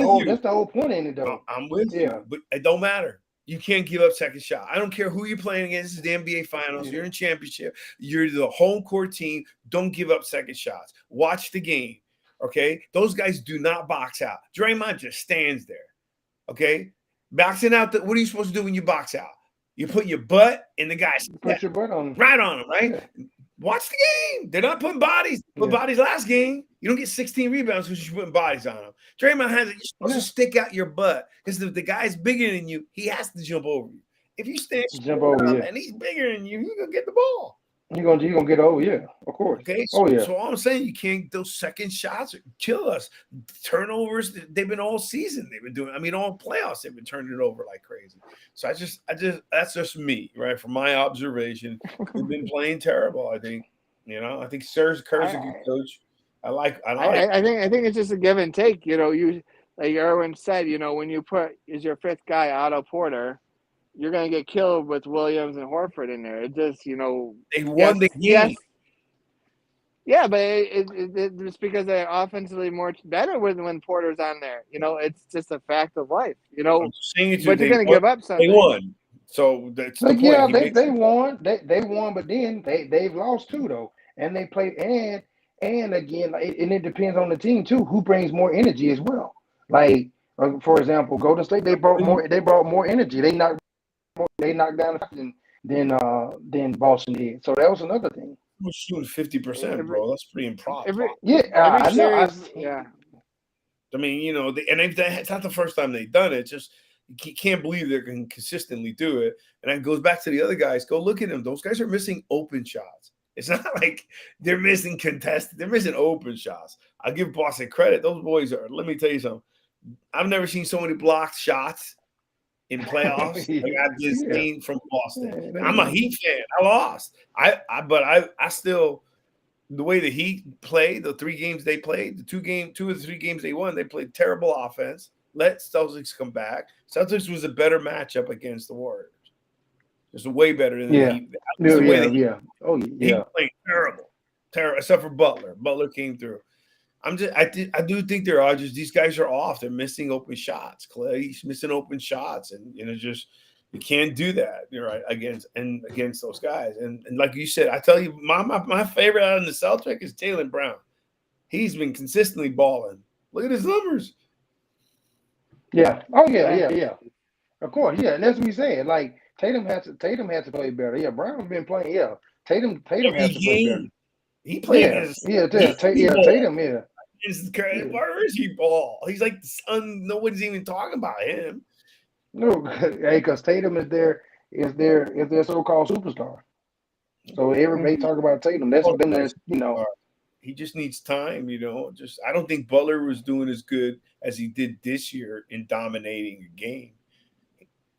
the whole point in it, though. I'm with you, but it don't matter. You can't give up second shot. I don't care who you're playing against. This is the NBA Finals. You're in championship. You're the home court team. Don't give up second shots. Watch the game, okay? Those guys do not box out. Draymond just stands there, okay? Boxing out, what are you supposed to do when you box out? You put your butt in the guy's put your butt on him. Right on him, right? Yeah. Watch the game. They're not putting bodies. Put bodies last game. You don't get 16 rebounds because you're putting bodies on them. Draymond has it. You're supposed to stick out your butt because if the guy's bigger than you, he has to jump over you. If you stand and he's bigger than you, you're gonna get the ball. You're gonna get over, yeah, of course. Okay, so all I'm saying, you can't those second shots kill us. Turnovers, they've been all season. They've been doing. I mean, all playoffs, they've been turning it over like crazy. So I just that's just me, right? From my observation, we've been playing terrible. I think, I think Kerr's a good coach. I think it's just a give and take. You like Erwin said, when you put your fifth guy Otto Porter, you're going to get killed with Williams and Horford in there. It just, they won the game. Yeah, but it's because they're offensively more better when Porter's on there. It's just a fact of life. But you're going to give up something. They won, so that's the point. Yeah, they won. They won, but then they've lost too, though, and they played and again, and it depends on the team too. Who brings more energy as well? Like, for example, Golden State, they brought more energy. They knocked down than Boston did. So that was another thing. We're shooting 50%, bro. That's pretty improbable. I know. I mean, it's not the first time they've done it. Just you can't believe they can consistently do it. And that goes back to the other guys. Go look at them. Those guys are missing open shots. It's not like they're missing contested. They're missing open shots. I'll give Boston credit. Those boys are. Let me tell you something. I've never seen so many blocked shots in playoffs. I've just seen from Boston. I'm a Heat fan. I lost. But I still, the way the Heat played, the 3 games they played, the 2 or 3 games they won, they played terrible offense. Let Celtics come back. Celtics was a better matchup against the Warriors. It's way better than the Heat. Heat played terrible, except for Butler. Butler came through. I do think there are just these guys are off. They're missing open shots. Clay's missing open shots, and just you can't do that. You're right against those guys. And like you said, I tell you, my favorite out of the Celtics is Tatum Brown. He's been consistently balling. Look at his numbers. Yeah. Oh yeah. Of course, yeah. And that's what we said. Like Tatum has to play better. Yeah, Brown's been playing. Yeah, Tatum has to play better. He played Tatum. Yeah. Where is he ball? He's like the son. Nobody's even talking about him. No, because Tatum is their so-called superstar. So everybody talk about Tatum. That's been there, He just needs time, I don't think Butler was doing as good as he did this year in dominating a game.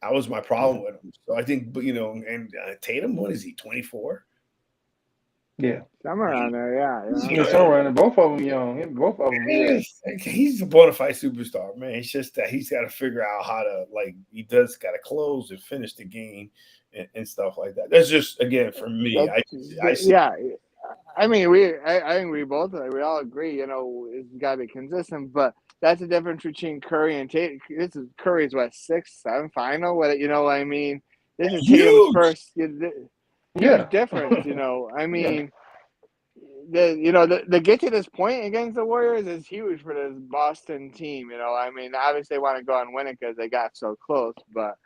That was my problem with him. So I think, and Tatum, what is he, 24? Yeah. Somewhere around there, yeah. Somewhere around there. Both of them young. Both of them. Yeah. He's a bona fide superstar, man. It's just that he's got to figure out how to, he does got to close and finish the game and stuff like that. That's just, again, for me. I think we all agree, it's got to be consistent, but that's the difference between Curry and Tatum. This is Curry's, 6-7 final? What I mean? This is Tatum's first. Huge difference, I mean, the get to this point against the Warriors is huge for this Boston team. I mean, obviously they want to go and win it because they got so close, but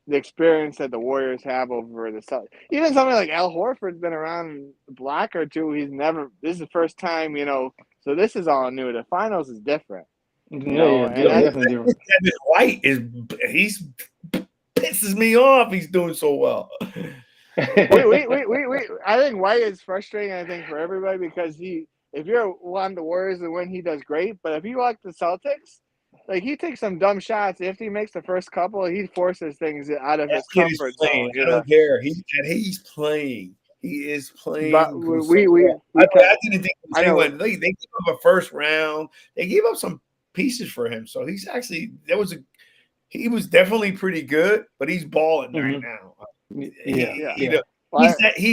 the experience that the Warriors have over the Celtics. Even somebody like Al Horford's been around a block or two. This is the first time, so this is all new. The finals is different. Yeah, definitely different. Kevin White he's pisses me off. He's doing so well. Wait. I think White is frustrating, I think, for everybody because if you're one of the Warriors and win, he does great. But if you like the Celtics, like he takes some dumb shots. If he makes the first couple, he forces things out of his comfort zone. I don't care. He's playing. He is playing. But I didn't think they gave up a first round. They gave up some pieces for him. So he's actually he was definitely pretty good, but he's balling right now. He's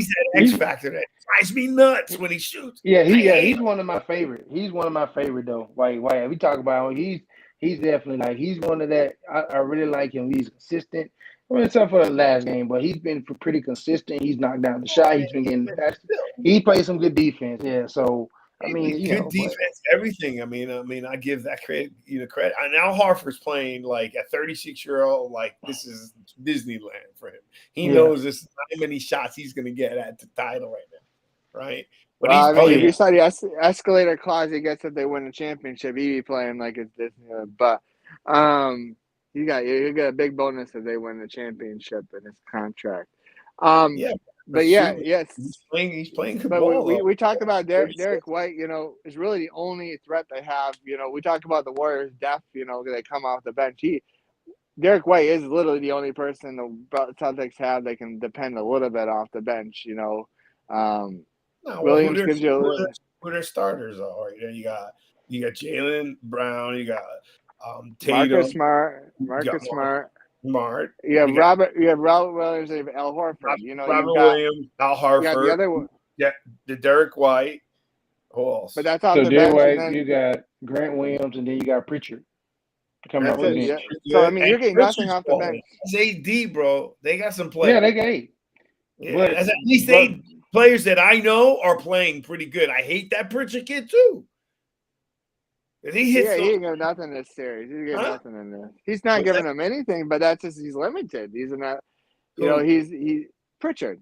that X factor that drives me nuts when he shoots. He's one of my favorite. He's one of my favorite though. Why we talk about him, he's definitely like he's one of that. I really like him. He's consistent. I mean, except for the last game, but he's been pretty consistent. He's knocked down the shot. He's been getting the pass. He plays some good defense. Yeah, so I mean, good defense, everything. I mean, I give that credit. Credit. And Al Horford's playing like a 36-year-old. Like this is Disneyland for him. He knows this is not many shots he's going to get at the title right now, right? But if you saw the escalator clause he gets if they win the championship, he'd be playing like it's Disneyland. But you got a big bonus if they win the championship in his contract. Yes. He's playing good but ball. We talked about Derek White, is really the only threat they have. We talked about the Warriors' depth, they come off the bench. Derek White is literally the only person the Celtics have that can depend a little bit off the bench, Williams gives you a little. Who their starters are. You got Jaylen Brown, you got Tatum, Marcus Smart. You have Robert Williams and Al Horford. Williams, Al Horford. You got the other one. Yeah, the Derek White. Who else? But that's off the bench. White, you got Grant Williams, and then you got Pritchard. So I mean, you're getting nothing off the bench. It's AD, bro. They got some players. Yeah, they got 8. Yeah, at least 8 players that I know are playing pretty good. I hate that Pritchard kid too. He ain't got nothing this series. He's got nothing in there. He's not giving him anything, but that's just he's limited. He's not. He's Pritchard.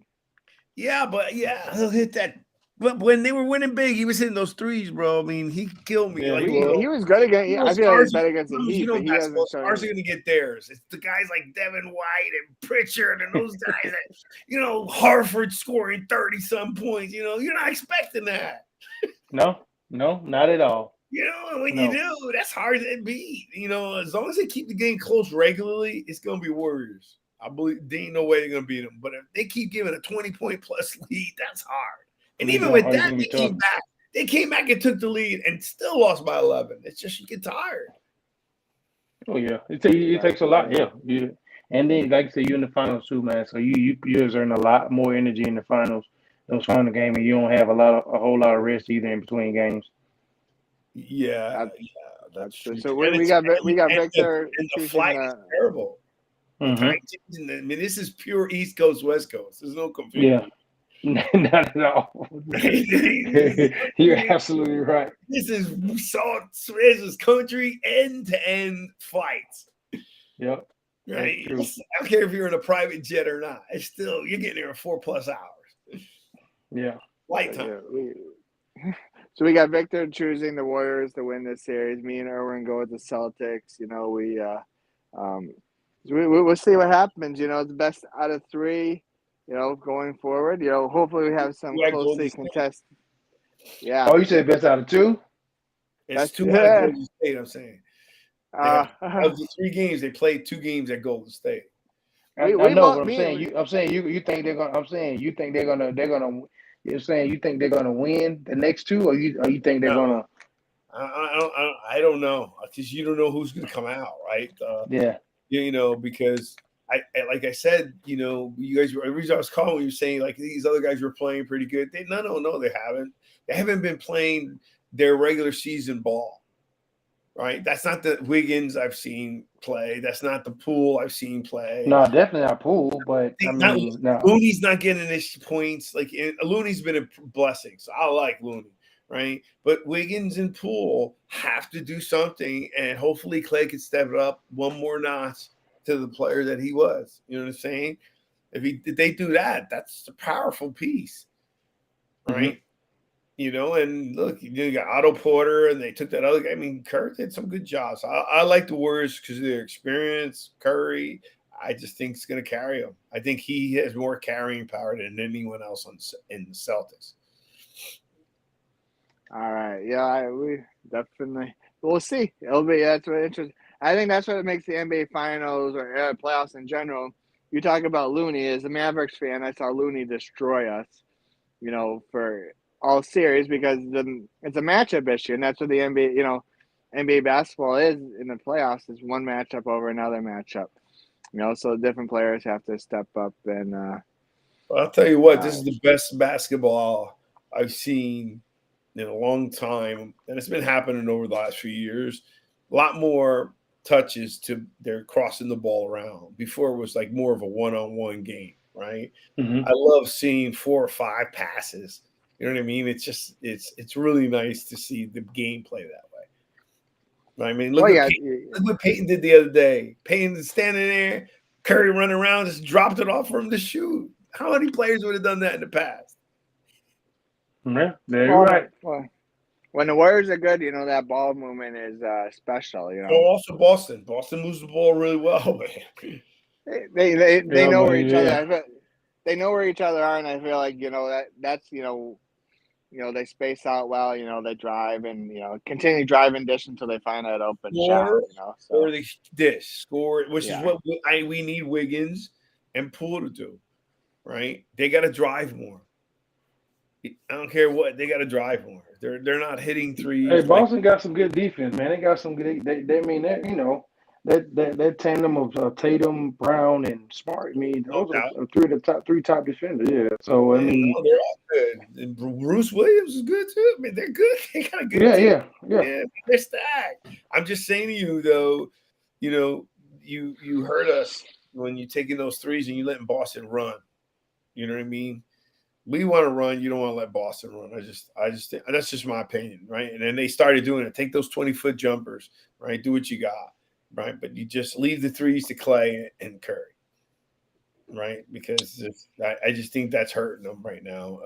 Yeah, but he'll hit that. But when they were winning big, he was hitting those threes, bro. I mean, he killed me. Yeah, he was good against. I feel like he's better against the Heat. But he hasn't stars are going to get theirs. It's the guys like Devin White and Pritchard and those guys that Harford scoring 30-some points. You're not expecting that. No, not at all. When you do, that's hard to beat. As long as they keep the game close regularly, it's going to be Warriors. I believe there ain't no way they're going to beat them. But if they keep giving a 20-point plus lead, that's hard. And even with that, they came back and took the lead and still lost by 11. It's just you get tired. Oh, yeah. It takes a lot. Yeah. And then, like I said, you're in the finals too, man. So you exert a lot more energy in the finals. Those final game, and you don't have a whole lot of rest either in between games. Yeah, that's true. So we got Victor. And the flight is terrible. Mm-hmm. I mean, this is pure East Coast, West Coast. There's no confusion. Yeah, not at all. You're absolutely right. This is country end-to-end flights. Yep. Right. I don't care if you're in a private jet or not. It's still you're getting there in 4+ hours. Yeah. Flight time. So we got Victor choosing the Warriors to win this series. Me and Erwin go with the Celtics. We'll see what happens. The best out of 3. Going forward. Hopefully we have some closely contested. Yeah. Oh, you said best out of 2? It's 2 out of Golden State. I'm saying. Of the 3 games, they played 2 games at Golden State. I know what I'm saying. I'm saying you think they're gonna. I'm saying you think they're gonna. You're saying you think they're gonna win the next 2, or you think they're gonna? I don't know because you don't know who's gonna come out, right? Because like I said, you guys. The reason I was calling you saying like these other guys were playing pretty good. No, they haven't. They haven't been playing their regular season ball. Right, that's not the Wiggins I've seen play. That's not the Poole I've seen play. No, definitely not Poole. But no. Looney's not getting his points. Like Looney's been a blessing, so I like Looney, right? But Wiggins and Poole have to do something, and hopefully Clay can step it up one more notch to the player that he was. You know what I'm saying? If they do that, that's a powerful piece, right? And look, you got Otto Porter, and they took that other guy. I mean, Curry did some good jobs. I like the Warriors because of their experience. Curry, I just think it's going to carry him. I think he has more carrying power than anyone else in the Celtics. All right. Yeah, we definitely. We'll see. It'll be that's what interesting. I think that's what makes the NBA Finals or playoffs in general. You talk about Looney as a Mavericks fan. I saw Looney destroy us, for all series because it's a matchup issue, and that's what the NBA, NBA basketball is in the playoffs is one matchup over another matchup. So different players have to step up and. Well, I'll tell you what, this is the best basketball I've seen in a long time, and it's been happening over the last few years. A lot more touches they're crossing the ball around. Before it was like more of a one-on-one game, right? I love seeing 4 or 5 passes. You know what I mean? It's just it's really nice to see the game play that way. I mean, look what Peyton did the other day. Peyton standing there, Curry running around, just dropped it off for him to shoot. How many players would have done that in the past? Yeah, you're right. Well, when the Warriors are good, that ball movement is special. Also Boston. Boston moves the ball really well. They know where each other. They know where each other are, and I feel like that's they space out well. They drive and continue driving dish until they find that open shot. Or they score, which is what we need Wiggins and Poole to do. Right? They got to drive more. I don't care what they got to drive more. They're not hitting threes. Hey, Boston got some good defense, man. They got some good. They mean that that tandem of Tatum, Brown, and Smart. I mean, those are three top defenders. Yeah. So I mean, they're all good. And Bruce Williams is good too. I mean, they're good. They got a good team. Yeah. They're stacked. I'm just saying to you though, you hurt us when you're taking those threes and you letting Boston run. You know what I mean? We want to run. You don't want to let Boston run. I just think that's just my opinion, right? And then they started doing it. Take those 20-foot jumpers, right? Do what you got, right? But you just leave the threes to Clay and Curry, right? Because I just think that's hurting them right now.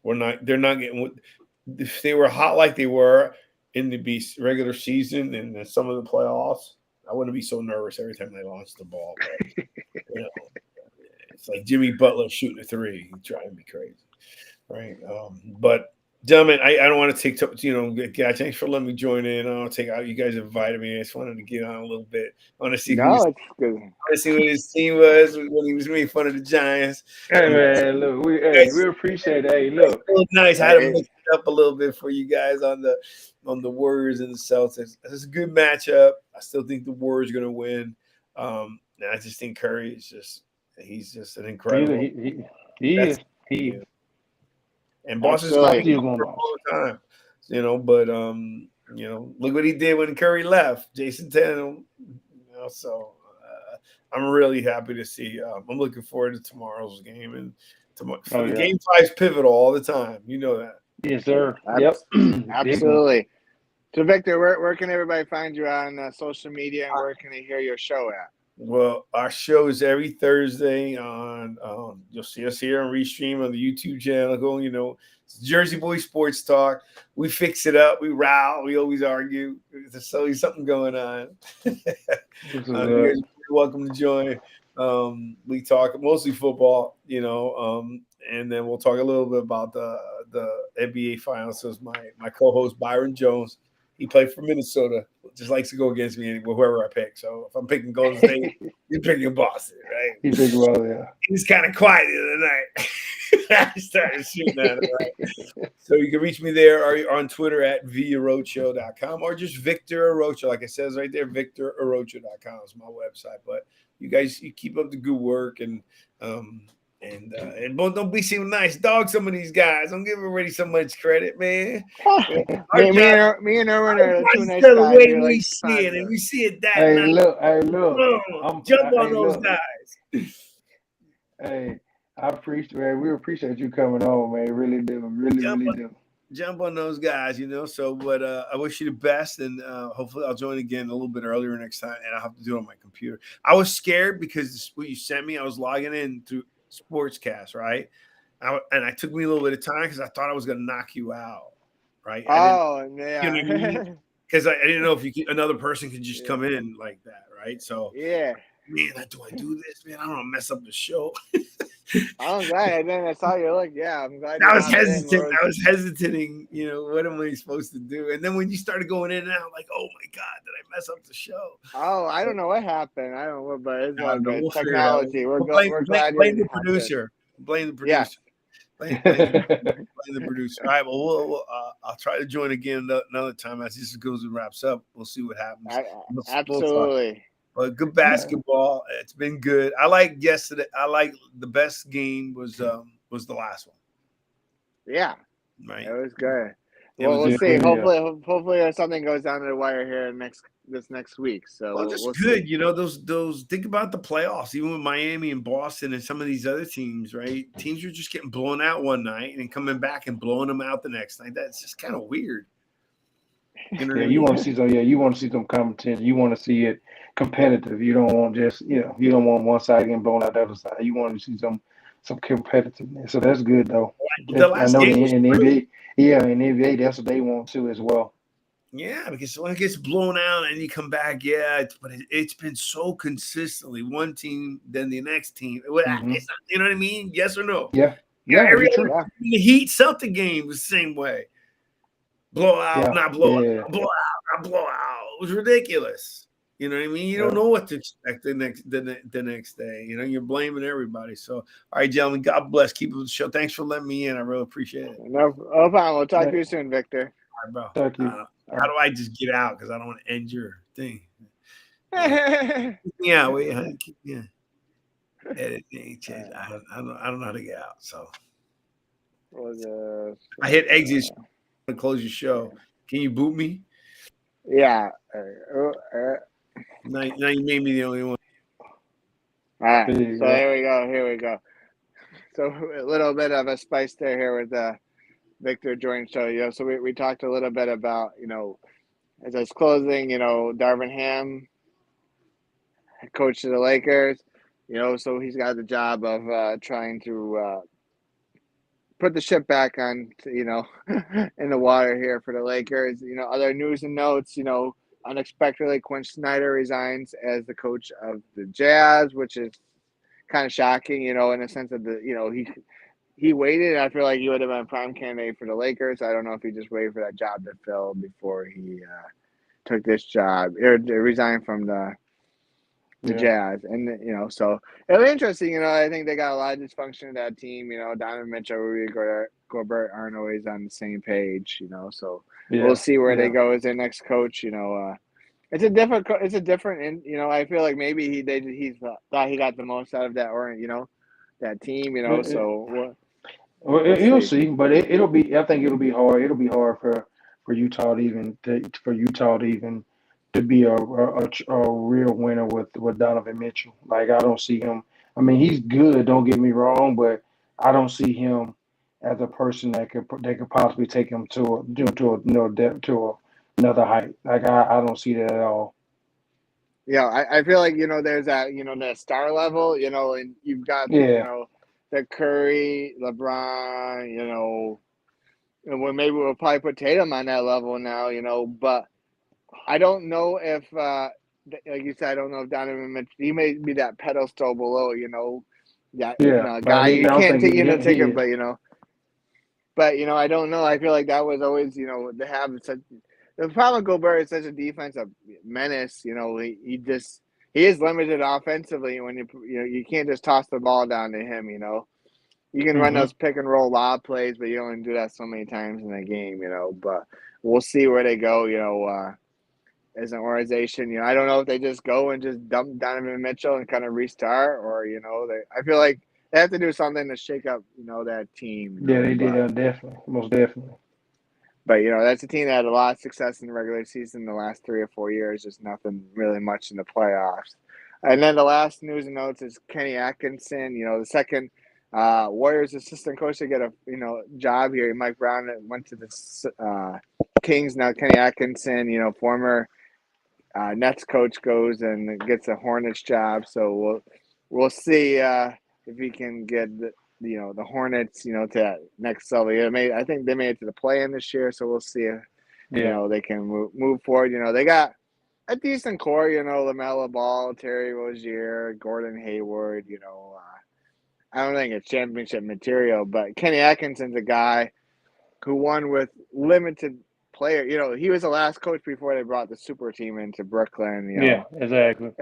They're not getting. If they were hot like they were in the regular season and some of the playoffs, I wouldn't be so nervous every time they launched the ball. But, it's like Jimmy Butler shooting a 3. He's driving me crazy, right? But gentlemen, I don't want to take guys. Thanks for letting me join in. I don't take out. You guys invited me. I just wanted to get on a little bit. I want to see. It's good. I want to see what his team was when he was making fun of the Giants. Hey man, look, we appreciate it. Hey, look, it was nice. I had to mix it up a little bit for you guys on the Warriors and the Celtics. It's a good matchup. I still think the Warriors are going to win. And I just think Curry is just. He's just an incredible. He is. And Boston's going to all the time, But look what he did when Curry left. Jason Tatum. So I'm really happy to see. I'm looking forward to tomorrow's game and Game 5's pivotal all the time. You know that. Yes, sir. Yep. Absolutely. So Victor, where can everybody find you on social media, and where can they hear your show at? Well, our show is every Thursday on. You'll see us here on Restream on the YouTube channel. It's Jersey Boy Sports Talk. We fix it up. We row. We always argue. There's always something going on. You're welcome to join. We talk mostly football, and then we'll talk a little bit about the NBA Finals. So my co-host Byron Jones. He played for Minnesota. Just likes to go against me whoever I pick. So if I'm picking Golden State, you're picking Boston, right? He picked well, yeah. He was kind of quiet the other night. I started shooting at him, right? So you can reach me there or on Twitter at viarocho.com or just Victor Arocho. Like it says right there, victorarocho.com is my website. But you guys, you keep up the good work and don't be so nice. Dog some of these guys. Don't give everybody so much credit, man. Me and Erwin are two nice guys. The way we see it, and we see it that night. Look. Jump on those guys. Hey, I appreciate, man. We appreciate you coming on, man. Really do. Really do. jump on those guys, So, but I wish you the best, and hopefully I'll join again a little bit earlier next time, and I'll have to do it on my computer. I was scared because what you sent me, I was logging in through Sportscast, right? And I took me a little bit of time because I thought I was going to knock you out, right? Oh, You know what I mean? yeah. Because I didn't know if another person could just come in like that, right? So, Yeah. man, do I do this, man? I don't want to mess up the show. I'm glad. And then I saw you look, yeah, I'm glad I you was hopped in. hesitant. I was hesitating. What am I supposed to do? And then when you started going in and out, like, oh my god, did I mess up the show? Oh, I don't know what happened. I don't know, but it's all good. We'll Technology. We're blame glad blame you the hopped in. producer. Blame the Yeah. producer. Blame the producer. All right. Well, I'll try to join again another time as this goes and wraps up. We'll see what happens. Absolutely. But good basketball. It's been good. I like yesterday. I like the best game was the last one. Yeah. Right. It was good. Well, we'll see. Hopefully something goes down to the wire here this next week. So we'll good. See. Those. Think about the playoffs. Even with Miami and Boston and some of these other teams, right? Teams are just getting blown out one night and then coming back and blowing them out the next night. That's just kind of weird. You want to see some. Yeah, you want to see some competition. You want to see it competitive. You don't want just you don't want one side getting blown out the other side. You want to see some competitiveness. So that's good though. I know in the NBA, in the NBA, that's what they want too as well. Yeah, because when it gets blown out and you come back, but it's been so consistently one team, then the next team. Mm-hmm. You know what I mean? Yes or no? Yeah. Every other the Heat Celtic game was the same way. Blowout, not blowout, blowout, not blowout. It was ridiculous. You know what I mean? You don't know what to expect the next day. You're blaming everybody. So, all right, gentlemen, God bless. Keep up the show. Thanks for letting me in. I really appreciate it. No problem. We'll talk to you soon, Victor. All right, bro. Thank you. How do I just get out? Because I don't want to end your thing. Yeah. Editing. I don't know how to get out. So I hit exit to close your show. Can you boot me? Yeah. Now you made me the only one. All right. So here we go. So a little bit of a spice there here with Victor joined show. So we talked a little bit about, as I was closing, Darvin Ham, coach of the Lakers, so he's got the job of trying to put the ship back on, in the water here for the Lakers. Other news and notes, unexpectedly Quinn Snyder resigns as the coach of the Jazz, which is kind of shocking, in the sense of he waited. And I feel like he would have been a prime candidate for the Lakers. I don't know if he just waited for that job to fill before he took this job or resigned from the Jazz. And, so it was interesting. I think they got a lot of dysfunction in that team. Donovan Mitchell, Rudy Gobert aren't always on the same page, so we'll see where they go as their next coach. It's a different, and, I feel like maybe he thought he got the most out of that, or, that team, so. You'll see, but it'll be. I think it'll be hard. It'll be hard for Utah to even to be a real winner with Donovan Mitchell. Like I don't see him. I mean, he's good. Don't get me wrong, but I don't see him as a person that could possibly take him to another height. Like I don't see that at all. Yeah, I feel like there's that that star level, and you've got the Curry, LeBron, and maybe we'll probably put Tatum on that level now, but I don't know if, like you said, I don't know if Donovan Mitchell, he may be that pedestal below, guy you can't take it, but I don't know. I feel like that was always, to have such. The problem with Gobert is such a defensive menace. He is limited offensively when you can't just toss the ball down to him. You can run those pick and roll lob plays, but you only do that so many times in a game. But we'll see where they go. As an organization, I don't know if they just go and just dump Donovan Mitchell and kind of restart, or I feel like they have to do something to shake up that team. Yeah, they did definitely, most definitely. But, that's a team that had a lot of success in the regular season the last 3 or 4 years, just nothing really much in the playoffs. And then the last news and notes is Kenny Atkinson, the second Warriors assistant coach to get a job here. Mike Brown went to the Kings. Now Kenny Atkinson, former Nets coach, goes and gets a Hornets job. So we'll see if he can get the Hornets to that next level. I think they made it to the play-in this year, so we'll see if they can move forward. They got a decent core. LaMelo Ball, Terry Rozier, Gordon Hayward. I don't think it's championship material, but Kenny Atkinson's a guy who won with limited player. He was the last coach before they brought the super team into Brooklyn. Yeah, exactly.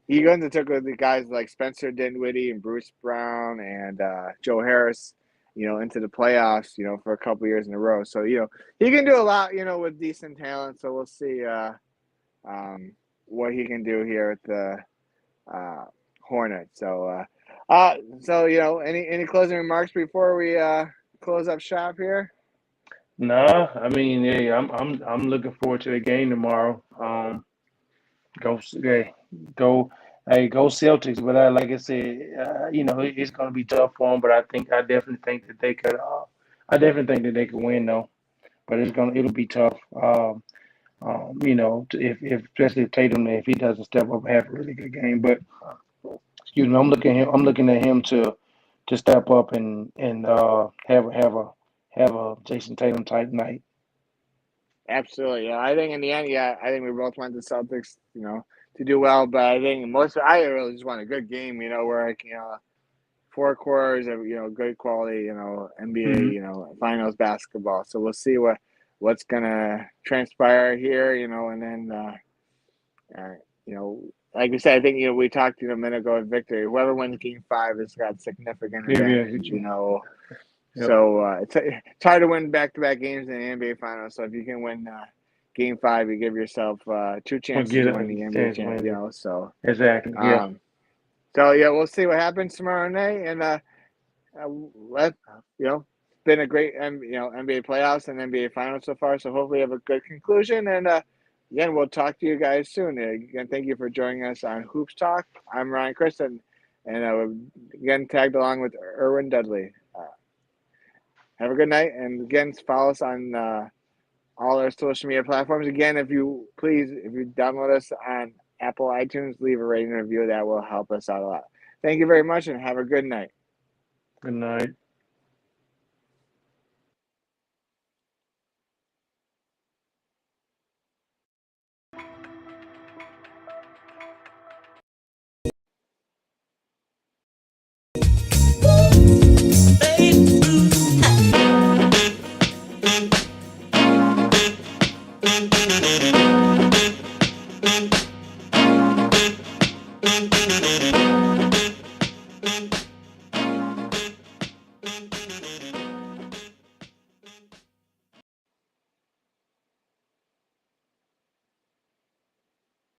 He goes and took with the guys like Spencer Dinwiddie and Bruce Brown and Joe Harris, into the playoffs, for a couple years in a row. So, he can do a lot, with decent talent. So we'll see what he can do here at the Hornets. So, any closing remarks before we close up shop here? Nah, I mean, yeah, I'm looking forward to the game tomorrow. Go Celtics! But like I said, it's going to be tough for them. But I definitely think that they could. I definitely think that they could win though. But it'll be tough. If especially if Tatum, if he doesn't step up and have a really good game. But excuse me, I'm looking at him to step up and have a Jason Tatum type night. Absolutely. Yeah. I think in the end, I think we both want the Celtics, to do well. But I think I really just want a good game, where 4 quarters of, good quality, NBA, finals basketball. So we'll see what's going to transpire here, and then, like we said, I think, we talked a minute ago with Victor. Whoever wins Game 5 has got significant advantage, Yep. So it's hard to win back-to-back games in the NBA Finals. So if you can win Game 5, you give yourself 2 chances to win the NBA championship. So exactly. Yeah. We'll see what happens tomorrow night, and it's been a great NBA playoffs and NBA Finals so far. So hopefully, have a good conclusion. And again, we'll talk to you guys soon. Again, thank you for joining us on Hoops Talk. I'm Ryan Kristen, and again tagged along with Erwin Dudley. Have a good night, and again, follow us on all our social media platforms. Again, if you download us on Apple iTunes, leave a rating and review. That will help us out a lot. Thank you very much, and have a good night. Good night.